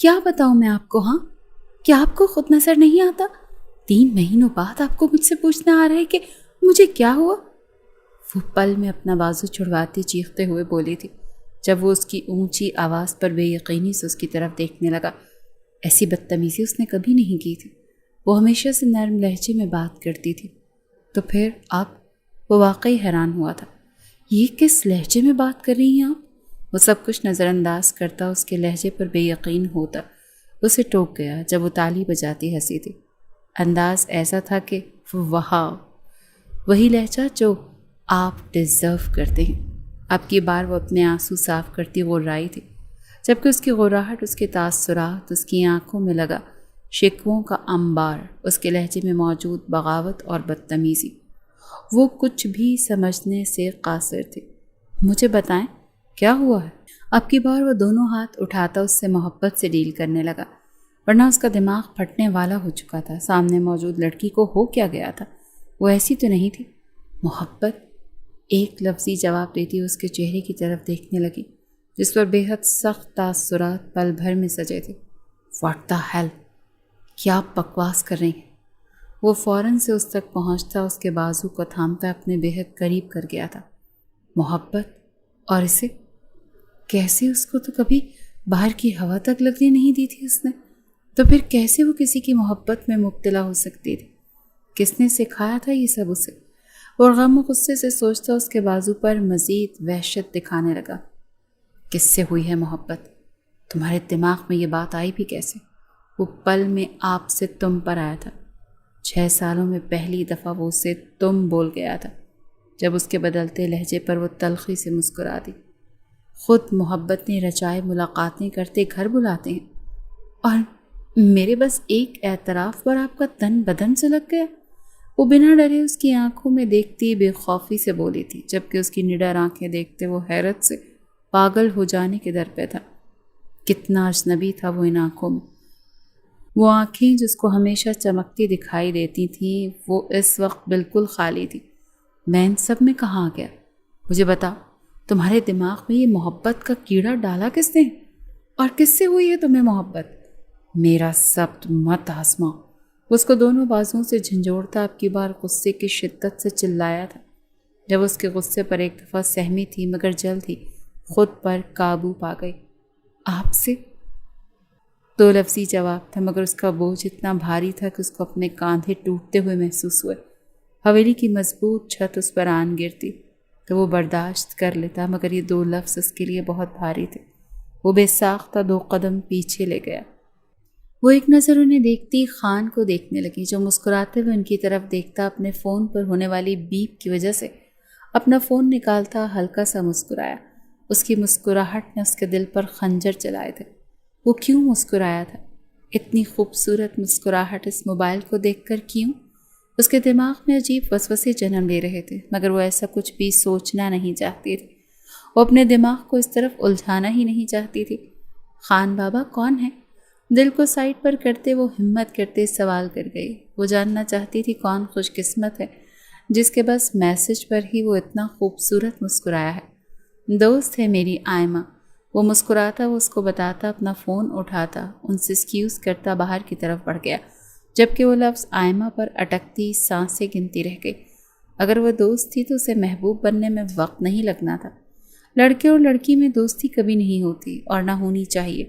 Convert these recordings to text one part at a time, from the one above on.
کیا بتاؤں میں آپ کو؟ ہاں، کیا آپ کو خود نظر نہیں آتا؟ 3 مہینوں بعد آپ کو مجھ سے پوچھنا آ رہا ہے کہ مجھے کیا ہوا؟ وہ پل میں اپنا بازو چھڑواتی چیختے ہوئے بولی تھی جب وہ اس کی اونچی آواز پر بے یقینی سے اس کی طرف دیکھنے لگا۔ ایسی بدتمیزی اس نے کبھی نہیں کی تھی۔ وہ ہمیشہ سے نرم لہجے میں بات کرتی تھی۔ تو پھر وہ واقعی حیران ہوا تھا۔ یہ کس لہجے میں بات کر رہی ہیں آپ؟ وہ سب کچھ نظر انداز کرتا، اس کے لہجے پر بے یقین ہوتا۔ اسے ٹوک گیا جب وہ تالی بجاتی ہنسی تھی۔ انداز ایسا تھا کہ واہ، وہی لہجہ جو آپ ڈیزرو کرتے ہیں۔ اب کی بار وہ اپنے آنسو صاف کرتی غرائی تھی، جبکہ اس کی غراہٹ، اس کے تاثرات، اس کی آنکھوں میں لگا شکووں کا انبار، اس کے لہجے میں موجود بغاوت اور بدتمیزی۔ وہ کچھ بھی سمجھنے سے قاصر تھی۔ مجھے بتائیں کیا ہوا ہے؟ اب کی بار وہ دونوں ہاتھ اٹھاتا اس سے محبت سے ڈیل کرنے لگا، ورنہ اس کا دماغ پھٹنے والا ہو چکا تھا۔ سامنے موجود لڑکی کو ہو کیا گیا تھا؟ وہ ایسی تو نہیں تھی۔ محبت؟ ایک لفظی جواب دیتی اس کے چہرے کی طرف دیکھنے لگی جس پر بے حد سخت تاثرات پل بھر میں سجے تھے۔ واٹ دا ہیل، کیا آپ بکواس کر رہی ہیں؟ وہ فوراً سے اس تک پہنچتا، اس کے بازو کو تھامتا اپنے بے حد قریب کر گیا تھا۔ محبت؟ اور اسے کیسے؟ اس کو تو کبھی باہر کی ہوا تک لگنے نہیں دی تھی اس نے، تو پھر کیسے وہ کسی کی محبت میں مبتلا ہو سکتی تھی؟ کس نے سکھایا تھا یہ سب اسے؟ اور غم و غصے سے سوچتا اس کے بازو پر مزید وحشت دکھانے لگا۔ کس سے ہوئی ہے محبت؟ تمہارے دماغ میں یہ بات آئی بھی کیسے؟ وہ پل میں آپ سے تم پر آیا تھا۔ 6 سالوں میں پہلی دفعہ وہ اسے تم بول گیا تھا، جب اس کے بدلتے لہجے پر وہ تلخی سے مسکرا دی۔ خود محبت نے رچائے ملاقاتیں کرتے گھر بلاتے ہیں، اور میرے بس ایک اعتراف پر آپ کا تن بدن سے لگ گیا۔ وہ بنا ڈرے اس کی آنکھوں میں دیکھتی بے خوفی سے بولی تھی، جبکہ اس کی نڈر آنکھیں دیکھتے وہ حیرت سے پاگل ہو جانے کے در پہ تھا۔ کتنا اجنبی تھا وہ ان آنکھوں میں۔ وہ آنکھیں جس کو ہمیشہ چمکتی دکھائی دیتی تھیں، وہ اس وقت بالکل خالی تھی۔ میں ان سب میں کہاں آ گیا؟ مجھے بتا، تمہارے دماغ میں یہ محبت کا کیڑا ڈالا کس نے؟ اور کس سے ہوئی ہے تمہیں محبت؟ میرا سبت مت آزما۔ اس کو دونوں بازوں سے جھنجھوڑتا اب کی بار غصے کی شدت سے چلایا تھا۔ جب اس کے غصے پر ایک دفعہ سہمی تھی، مگر جلد ہی خود پر قابو پا گئی۔ آپ سے؟ 2 لفظی جواب تھا، مگر اس کا بوجھ اتنا بھاری تھا کہ اس کو اپنے کاندھے ٹوٹتے ہوئے محسوس ہوئے۔ حویلی کی مضبوط چھت اس پر آن گرتی تو وہ برداشت کر لیتا، مگر یہ 2 لفظ اس کے لیے بہت بھاری تھے۔ وہ بے ساختہ 2 قدم پیچھے لے گیا۔ وہ ایک نظر انہیں دیکھتی خان کو دیکھنے لگی، جو مسکراتے ہوئے ان کی طرف دیکھتا اپنے فون پر ہونے والی بیپ کی وجہ سے اپنا فون نکالتا ہلکا سا مسکرایا۔ اس کی مسکراہٹ نے اس کے دل پر خنجر چلائے تھے۔ وہ کیوں مسکرایا تھا؟ اتنی خوبصورت مسکراہٹ اس موبائل کو دیکھ کر کیوں؟ اس کے دماغ میں عجیب وسوسے جنم لے رہے تھے، مگر وہ ایسا کچھ بھی سوچنا نہیں چاہتی تھی۔ وہ اپنے دماغ کو اس طرف الجھانا ہی نہیں چاہتی تھی۔ خان بابا کون ہے؟ دل کو سائڈ پر کرتے وہ ہمت کرتے سوال کر گئی۔ وہ جاننا چاہتی تھی کون خوش قسمت ہے جس کے بس میسج پر ہی وہ اتنا خوبصورت مسکرایا ہے۔ دوست ہے میری آئمہ۔ وہ مسکراتا، وہ اس کو بتاتا، اپنا فون اٹھاتا، ان سے ایکسکیوز کرتا باہر کی طرف بڑھ گیا، جبکہ وہ لفظ آئمہ پر اٹکتی سانسیں گنتی رہ گئی۔ اگر وہ دوست تھی تو اسے محبوب بننے میں وقت نہیں لگنا تھا۔ لڑکے اور لڑکی میں دوستی کبھی نہیں ہوتی اور نہ ہونی چاہیے۔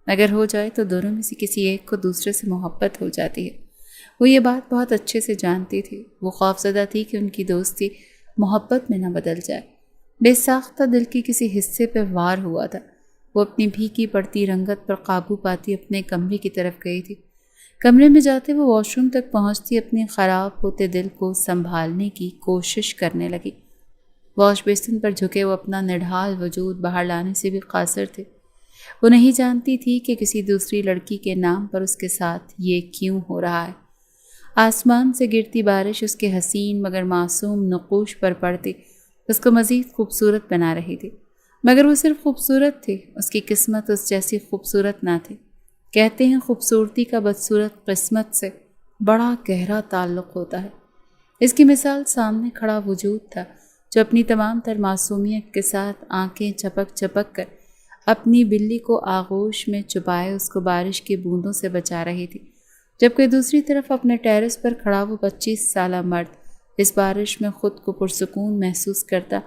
اگر ہو جائے تو دونوں میں سے کسی ایک کو دوسرے سے محبت ہو جاتی ہے۔ وہ یہ بات بہت اچھے سے جانتی تھی۔ وہ خوفزدہ تھی کہ ان کی دوستی محبت میں نہ بدل جائے۔ بے ساختہ دل کی کسی حصے پہ وار ہوا تھا۔ وہ اپنی بھیگی پڑتی رنگت پر قابو پاتی اپنے کمرے کی طرف گئی تھی۔ کمرے میں جاتے وہ واش روم تک پہنچتی اپنے خراب ہوتے دل کو سنبھالنے کی کوشش کرنے لگی۔ واش بیسن پر جھکے وہ اپنا نڈھال وجود باہر لانے سے بھی قاصر تھے۔ وہ نہیں جانتی تھی کہ کسی دوسری لڑکی کے نام پر اس کے ساتھ یہ کیوں ہو رہا ہے۔ آسمان سے گرتی بارش اس کے حسین مگر معصوم نقوش پر پڑتی اس کو مزید خوبصورت بنا رہی تھی، مگر وہ صرف خوبصورت تھی، اس کی قسمت اس جیسی خوبصورت نہ تھی۔ کہتے ہیں خوبصورتی کا بدصورت قسمت سے بڑا گہرا تعلق ہوتا ہے۔ اس کی مثال سامنے کھڑا وجود تھا جو اپنی تمام تر معصومیت کے ساتھ آنکھیں چپک چپک کر اپنی بلی کو آغوش میں چھپائے اس کو بارش کی بوندوں سے بچا رہی تھی، جبکہ دوسری طرف اپنے ٹیرس پر کھڑا وہ 25 سالہ مرد اس بارش میں خود کو پرسکون محسوس کرتا،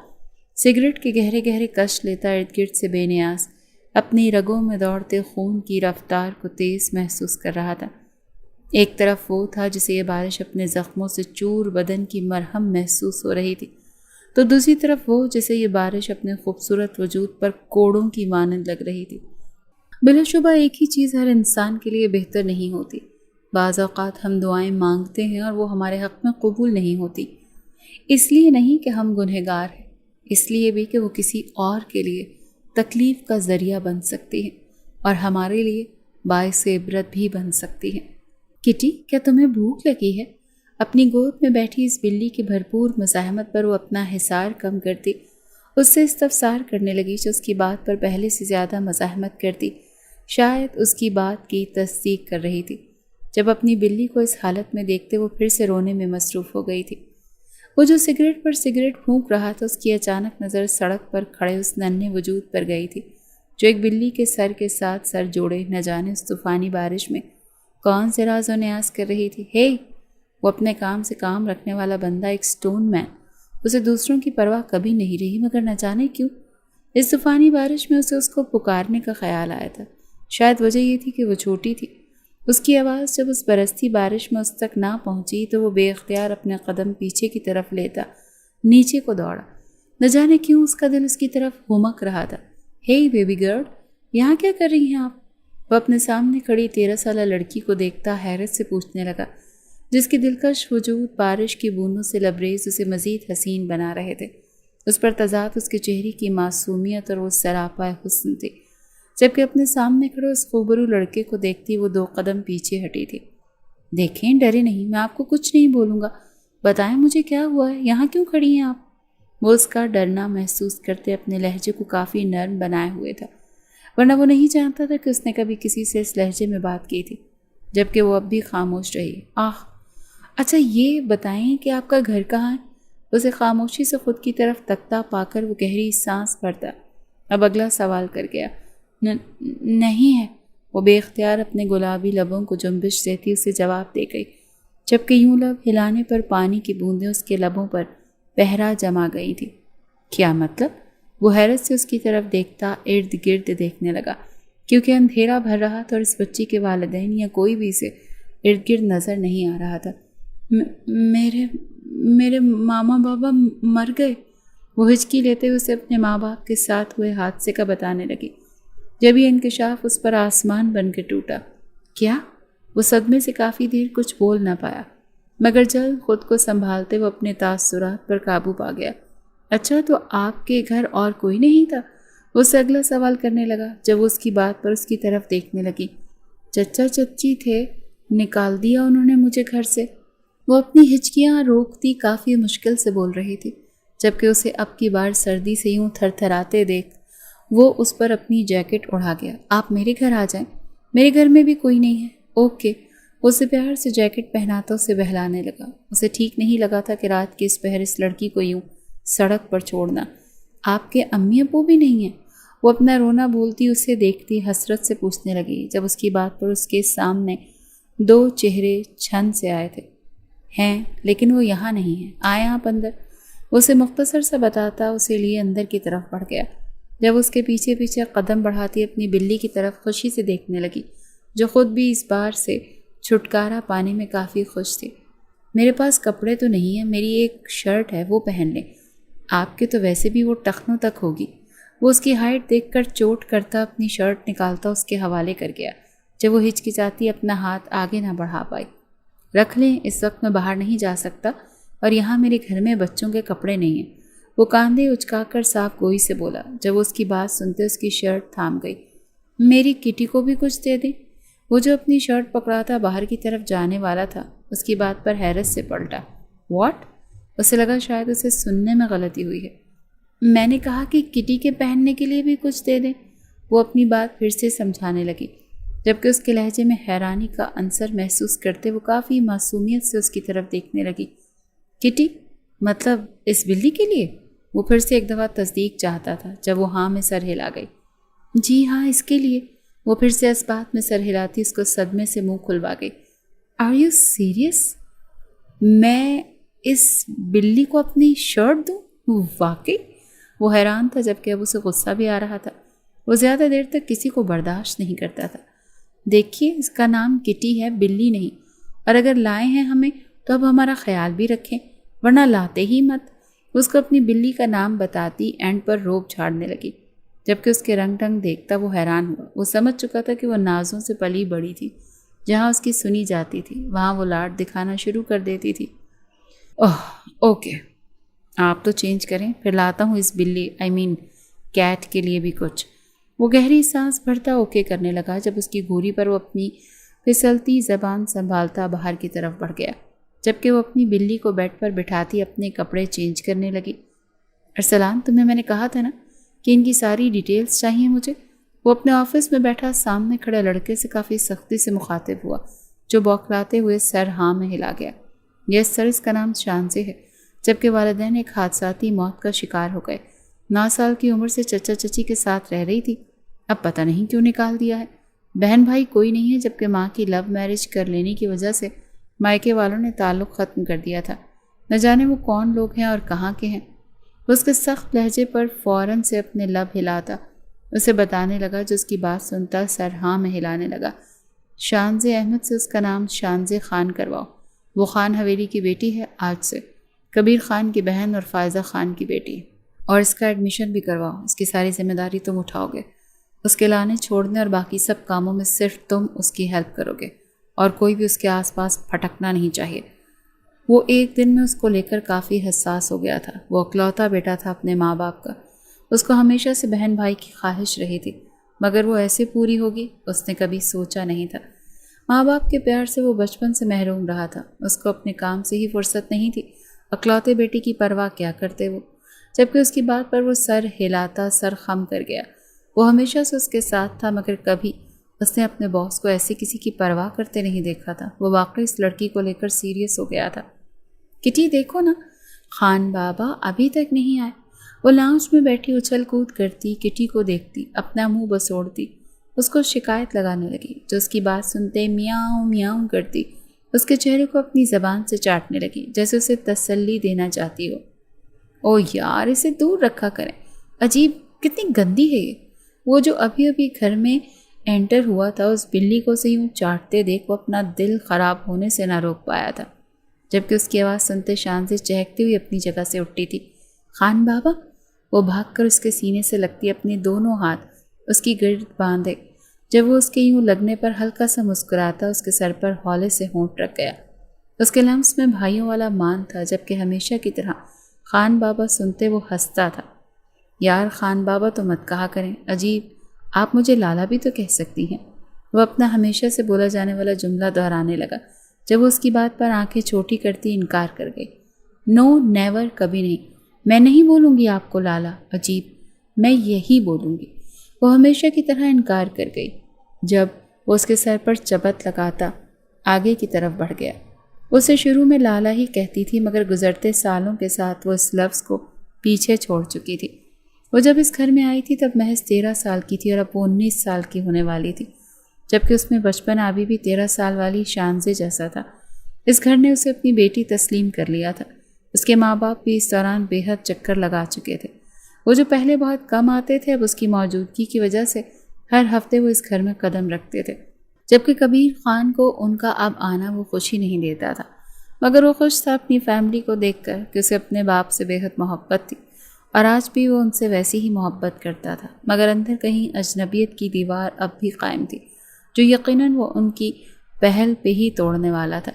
سگریٹ کے گہرے گہرے کش لیتا، ارد گرد سے بے نیاز اپنی رگوں میں دوڑتے خون کی رفتار کو تیز محسوس کر رہا تھا۔ ایک طرف وہ تھا جسے یہ بارش اپنے زخموں سے چور بدن کی مرہم محسوس ہو رہی تھی، تو دوسری طرف وہ جسے یہ بارش اپنے خوبصورت وجود پر کوڑوں کی مانند لگ رہی تھی۔ بلا شبہ ایک ہی چیز ہر انسان کے لیے بہتر نہیں ہوتی۔ بعض اوقات ہم دعائیں مانگتے ہیں اور وہ ہمارے حق میں قبول نہیں ہوتی، اس لیے نہیں کہ ہم گنہگار ہیں، اس لیے بھی کہ وہ کسی اور کے لیے تکلیف کا ذریعہ بن سکتی ہیں اور ہمارے لیے باعث عبرت بھی بن سکتی ہیں۔ کٹی، کیا تمہیں بھوک لگی ہے؟ اپنی گود میں بیٹھی اس بلی کی بھرپور مزاحمت پر وہ اپنا حصار کم کرتی، اس سے استفسار کرنے لگی جو اس کی بات پر پہلے سے زیادہ مزاحمت کرتی، شاید اس کی بات کی تصدیق کر رہی تھی۔ جب اپنی بلی کو اس حالت میں دیکھتے وہ پھر سے رونے میں مصروف ہو گئی تھی۔ وہ جو سگریٹ پر سگریٹ پھونک رہا تھا، اس کی اچانک نظر سڑک پر کھڑے اس ننھے وجود پر گئی تھی جو ایک بلی کے سر کے ساتھ سر جوڑے نہ جانے اس طوفانی بارش میں کون سے راز و نیاز کر رہی تھی۔ ہے وہ اپنے کام سے کام رکھنے والا بندہ، ایک سٹون مین، اسے دوسروں کی پرواہ کبھی نہیں رہی، مگر نہ جانے کیوں اس طوفانی بارش میں اسے اس کو پکارنے کا خیال آیا تھا۔ شاید وجہ یہ تھی کہ وہ چھوٹی تھی۔ اس کی آواز جب اس برستی بارش میں اس تک نہ پہنچی تو وہ بے اختیار اپنے قدم پیچھے کی طرف لیتا نیچے کو دوڑا۔ نہ جانے کیوں اس کا دل اس کی طرف ہمک رہا تھا۔ ہے بیبی گرل، یہاں کیا کر رہی ہیں آپ؟ وہ اپنے سامنے کھڑی 13 سالہ لڑکی کو دیکھتا حیرت سے پوچھنے لگا، جس کی دلکش وجود بارش کی بوندوں سے لبریز اسے مزید حسین بنا رہے تھے۔ اس پر تضاد اس کے چہرے کی معصومیت اور وہ سراپا حسن تھی، جبکہ اپنے سامنے کھڑے اس خوبرو لڑکے کو دیکھتی وہ 2 قدم پیچھے ہٹی تھی۔ دیکھیں، ڈرے نہیں، میں آپ کو کچھ نہیں بولوں گا، بتائیں مجھے کیا ہوا ہے، یہاں کیوں کھڑی ہیں آپ؟ وہ اس کا ڈرنا محسوس کرتے اپنے لہجے کو کافی نرم بنائے ہوئے تھا، ورنہ وہ نہیں جانتا تھا کہ اس نے کبھی کسی سے اس لہجے میں بات کی تھی، جبکہ وہ اب بھی خاموش رہی۔ اچھا یہ بتائیں کہ آپ کا گھر کہاں ہے؟ اسے خاموشی سے خود کی طرف تکتا پا کر وہ گہری سانس بھرتا اب اگلا سوال کر گیا۔ نہیں ہے، وہ بے اختیار اپنے گلابی لبوں کو جنبش دیتی اسے جواب دے گئی، جبکہ یوں لب ہلانے پر پانی کی بوندیں اس کے لبوں پر پہرا جما گئی تھی۔ کیا مطلب؟ وہ حیرت سے اس کی طرف دیکھتا ارد گرد دیکھنے لگا، کیونکہ اندھیرا بھر رہا تھا اور اس بچی کے والدین یا کوئی بھی اسے ارد گرد نظر نہیں آ رہا تھا۔ میرے ماما بابا مر گئے، وہ ہچکی لیتے ہوئے اسے اپنے ماں باپ کے ساتھ ہوئے حادثے کا بتانے لگی۔ جب یہ انکشاف اس پر آسمان بن کے ٹوٹا۔ کیا؟ وہ صدمے سے کافی دیر کچھ بول نہ پایا، مگر جلد خود کو سنبھالتے وہ اپنے تاثرات پر قابو پا گیا۔ اچھا، تو آپ کے گھر اور کوئی نہیں تھا؟ وہ اسے اگلا سوال کرنے لگا جب وہ اس کی بات پر اس کی طرف دیکھنے لگی۔ چچا چچی تھے، نکال دیا انہوں نے مجھے گھر سے۔ وہ اپنی ہچکیاں روکتی کافی مشکل سے بول رہی تھی، جبکہ اسے اب کی بار سردی سے یوں تھر تھراتے دیکھ وہ اس پر اپنی جیکٹ اڑا گیا۔ آپ میرے گھر آ جائیں، میرے گھر میں بھی کوئی نہیں ہے۔ اوکے، اسے پیار سے جیکٹ پہناتا اسے بہلانے لگا۔ اسے ٹھیک نہیں لگا تھا کہ رات کی اس پہر اس لڑکی کو یوں سڑک پر چھوڑنا۔ آپ کے امی ابو بھی نہیں ہیں؟ وہ اپنا رونا بولتی اسے دیکھتی حسرت سے پوچھنے لگی، جب اس کی بات پر اس کے سامنے 2 چہرے چھن سے آئے تھے۔ ہیں، لیکن وہ یہاں نہیں ہیں، آئے آپ اندر۔ اسے مختصر سا بتاتا اسے لیے اندر کی طرف بڑھ گیا، جب اس کے پیچھے پیچھے قدم بڑھاتی اپنی بلی کی طرف خوشی سے دیکھنے لگی، جو خود بھی اس بار سے چھٹکارا پانے میں کافی خوش تھی۔ میرے پاس کپڑے تو نہیں ہیں، میری ایک شرٹ ہے، وہ پہن لیں۔ آپ کے تو ویسے بھی وہ ٹخنوں تک ہوگی۔ وہ اس کی ہائٹ دیکھ کر چوٹ کرتا اپنی شرٹ نکالتا اس کے حوالے کر گیا، جب وہ ہچکچاتی اپنا ہاتھ آگے نہ بڑھا پائی۔ رکھ لیں، اس وقت میں باہر نہیں جا سکتا اور یہاں میرے گھر میں بچوں کے کپڑے نہیں ہیں، وہ کاندھے اچکا کر صاف گوئی سے بولا، جب وہ اس کی بات سنتے اس کی شرٹ تھام گئی۔ میری کٹی کو بھی کچھ دے دیں۔ وہ جو اپنی شرٹ پکڑاتا باہر کی طرف جانے والا تھا، اس کی بات پر حیرت سے پلٹا۔ واٹ؟ اسے لگا شاید اسے سننے میں غلطی ہوئی ہے۔ میں نے کہا کہ کٹی کے پہننے کے لیے بھی کچھ دے دیں۔ وہ اپنی بات پھر سے سمجھانے لگی، جبکہ اس کے لہجے میں حیرانی کا عنصر محسوس کرتے وہ کافی معصومیت سے اس کی طرف دیکھنے لگی۔ کٹی؟ مطلب اس بلی کے لیے؟ وہ پھر سے ایک دفعہ تصدیق چاہتا تھا، جب وہ ہاں میں سر ہلا گئی۔ جی ہاں، اس کے لیے۔ وہ پھر سے اس بات میں سر ہلاتی اس کو صدمے سے منہ کھلوا گئی۔ Are you serious? میں اس بلی کو اپنی شرٹ دوں؟ واقعی؟ وہ حیران تھا جبکہ اب اسے غصہ بھی آ رہا تھا۔ وہ زیادہ دیر تک کسی کو برداشت نہیں کرتا تھا۔ دیکھیے، اس کا نام کٹی ہے، بلی نہیں، اور اگر لائے ہیں ہمیں تو اب ہمارا خیال بھی رکھیں، ورنہ لاتے ہی مت۔ اس کو اپنی بلی کا نام بتاتی اینڈ پر روب جھاڑنے لگی، جبکہ اس کے رنگ ٹنگ دیکھتا وہ حیران ہوا۔ وہ سمجھ چکا تھا کہ وہ نازوں سے پلی بڑی تھی، جہاں اس کی سنی جاتی تھی وہاں وہ لاڈ دکھانا شروع کر دیتی تھی۔ اوکے، آپ تو چینج کریں، پھر لاتا ہوں اس بلی کیٹ کے لیے بھی کچھ۔ وہ گہری سانس بھرتا اوکے کرنے لگا جب اس کی گھوری پر وہ اپنی پھسلتی زبان سنبھالتا باہر کی طرف بڑھ گیا، جبکہ وہ اپنی بلی کو بیڈ پر بٹھاتی اپنے کپڑے چینج کرنے لگی۔ ارسلان، تمہیں میں نے کہا تھا نا کہ ان کی ساری ڈیٹیلز چاہیے مجھے۔ وہ اپنے آفس میں بیٹھا سامنے کھڑے لڑکے سے کافی سختی سے مخاطب ہوا، جو بوکھلاتے ہوئے سر ہاں میں ہلا گیا۔ یس سر، اس کا نام شانزے ہے، جبکہ والدین ایک حادثاتی موت کا شکار ہو گئے۔ 9 سال کی عمر سے چچا چچی کے ساتھ رہ رہی تھی، اب پتہ نہیں کیوں نکال دیا ہے۔ بہن بھائی کوئی نہیں ہے، جبکہ ماں کی لو میرج کر لینے کی وجہ سے مائکے والوں نے تعلق ختم کر دیا تھا۔ نہ جانے وہ کون لوگ ہیں اور کہاں کے ہیں۔ اس کے سخت لہجے پر فوراً سے اپنے لب ہلاتا اسے بتانے لگا، جو اس کی بات سنتا سر ہاں میں ہلانے لگا۔ شانزے احمد سے اس کا نام شانزے خان کرواؤ۔ وہ خان حویلی کی بیٹی ہے آج سے، کبیر خان کی بہن اور فائزہ خان کی بیٹی، اور اس کا ایڈمیشن بھی کرواؤ۔ اس کی ساری ذمہ داری تم اٹھاؤ گے، اس کے لانے چھوڑنے اور باقی سب کاموں میں صرف تم اس کی ہیلپ کرو گے، اور کوئی بھی اس کے آس پاس پھٹکنا نہیں چاہیے۔ وہ ایک دن میں اس کو لے کر کافی حساس ہو گیا تھا۔ وہ اکلوتا بیٹا تھا اپنے ماں باپ کا۔ اس کو ہمیشہ سے بہن بھائی کی خواہش رہی تھی، مگر وہ ایسے پوری ہوگی اس نے کبھی سوچا نہیں تھا۔ ماں باپ کے پیار سے وہ بچپن سے محروم رہا تھا۔ اس کو اپنے کام سے ہی فرصت نہیں تھی، اکلوتے بیٹی کی پرواہ کیا کرتے وہ؟ جبکہ اس کی بات پر وہ سر ہلاتا سر خم کر گیا۔ وہ ہمیشہ سے اس کے ساتھ تھا، مگر کبھی اس نے اپنے باس کو ایسے کسی کی پرواہ کرتے نہیں دیکھا تھا۔ وہ واقعی اس لڑکی کو لے کر سیریس ہو گیا تھا۔ کٹی دیکھو نا، خان بابا ابھی تک نہیں آئے۔ وہ لاؤنج میں بیٹھی اچھل کود کرتی کٹی کو دیکھتی، اپنا منہ بسوڑتی، اس کو شکایت لگانے لگی، جو اس کی بات سنتے میاؤں میاؤں کرتی اس کے چہرے کو اپنی زبان سے چاٹنے لگی، جیسے اسے تسلی دینا چاہتی ہو۔ او یار، اسے دور رکھا کریں، عجیب کتنی گندی ہے یہ۔ وہ جو ابھی ابھی گھر میں انٹر ہوا تھا، اس بلی کو سے یوں چاٹتے دیکھ وہ اپنا دل خراب ہونے سے نہ روک پایا تھا، جبکہ اس کی آواز سنتے شانزے چہکتی ہوئی اپنی جگہ سے اٹھتی تھی۔ خان بابا! وہ بھاگ کر اس کے سینے سے لگتی اپنے دونوں ہاتھ اس کی گرد باندھے۔ جب وہ اس کے یوں لگنے پر ہلکا سا مسکراتا، اس کے سر پر ہولے سے ہونٹ رکھ گیا۔ اس کے لمس میں بھائیوں والا مان تھا، جبکہ ہمیشہ کی طرح خان بابا سنتے وہ ہنستا تھا۔ یار خان بابا تو مت کہا کریں، عجیب، آپ مجھے لالا بھی تو کہہ سکتی ہیں۔ وہ اپنا ہمیشہ سے بولا جانے والا جملہ دہرانے لگا، جب وہ اس کی بات پر آنکھیں چھوٹی کرتی انکار کر گئی۔ نو نیور، کبھی نہیں، میں نہیں بولوں گی آپ کو لالا، عجیب، میں یہی بولوں گی۔ وہ ہمیشہ کی طرح انکار کر گئی۔ جب وہ اس کے سر پر چبت لگاتا آگے کی طرف بڑھ گیا۔ اسے شروع میں لالا ہی کہتی تھی، مگر گزرتے سالوں کے ساتھ وہ اس لفظ کو پیچھے چھوڑ چکی تھی۔ وہ جب اس گھر میں آئی تھی تب محض 13 سال کی تھی، اور اب وہ 19 سال کی ہونے والی تھی، جبکہ اس میں بچپن ابھی بھی 13 سال والی شانزے جیسا تھا۔ اس گھر نے اسے اپنی بیٹی تسلیم کر لیا تھا۔ اس کے ماں باپ بھی اس دوران بے حد چکر لگا چکے تھے۔ وہ جو پہلے بہت کم آتے تھے، اب اس کی موجودگی کی وجہ سے ہر ہفتے وہ اس گھر میں قدم رکھتے تھے، جبکہ کبیر خان کو ان کا اب آنا وہ خوشی نہیں دیتا تھا، مگر وہ خوش تھا اپنی فیملی کو دیکھ کر کہ اسے اپنے باپ سے بے حد محبت تھی، اور آج بھی وہ ان سے ویسی ہی محبت کرتا تھا، مگر اندر کہیں اجنبیت کی دیوار اب بھی قائم تھی، جو یقیناً وہ ان کی پہل پہ ہی توڑنے والا تھا۔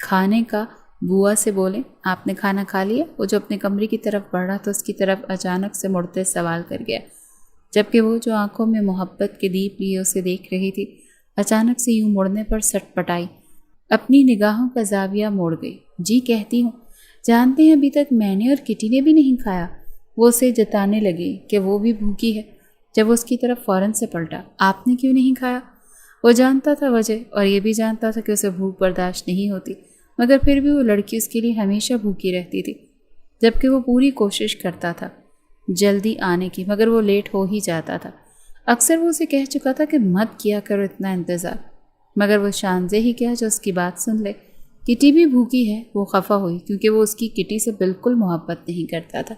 کھانے کا بوا سے بولیں، آپ نے کھانا کھا لیا؟ وہ جو اپنے کمرے کی طرف بڑھ رہا تو اس کی طرف اچانک سے مڑتے سوال کر گیا، جبکہ وہ جو آنکھوں میں محبت کے دیپ لیے اسے دیکھ رہی تھی، اچانک سے یوں مڑنے پر سٹ پٹائی، اپنی نگاہوں کا زاویہ موڑ گئی۔ جی کہتی ہوں، جانتے ہیں ابھی تک میں نے اور کٹی نے بھی نہیں کھایا۔ وہ اسے جتانے لگی کہ وہ بھی بھوکی ہے، جب وہ اس کی طرف فوراً سے پلٹا۔ آپ نے کیوں نہیں کھایا؟ وہ جانتا تھا وجہ، اور یہ بھی جانتا تھا کہ اسے بھوک برداشت نہیں ہوتی، مگر پھر بھی وہ لڑکی اس کے لیے ہمیشہ بھوکی رہتی تھی، جبکہ وہ پوری کوشش کرتا تھا جلدی آنے کی، مگر وہ لیٹ ہو ہی جاتا تھا۔ اکثر وہ اسے کہہ چکا تھا کہ مت کیا کرو اتنا انتظار، مگر وہ شانزے ہی کیا جو اس کی بات سن لے۔ کٹی بھی بھوکی ہے، وہ خفا ہوئی کیونکہ وہ اس کی کٹی سے بالکل محبت نہیں کرتا تھا۔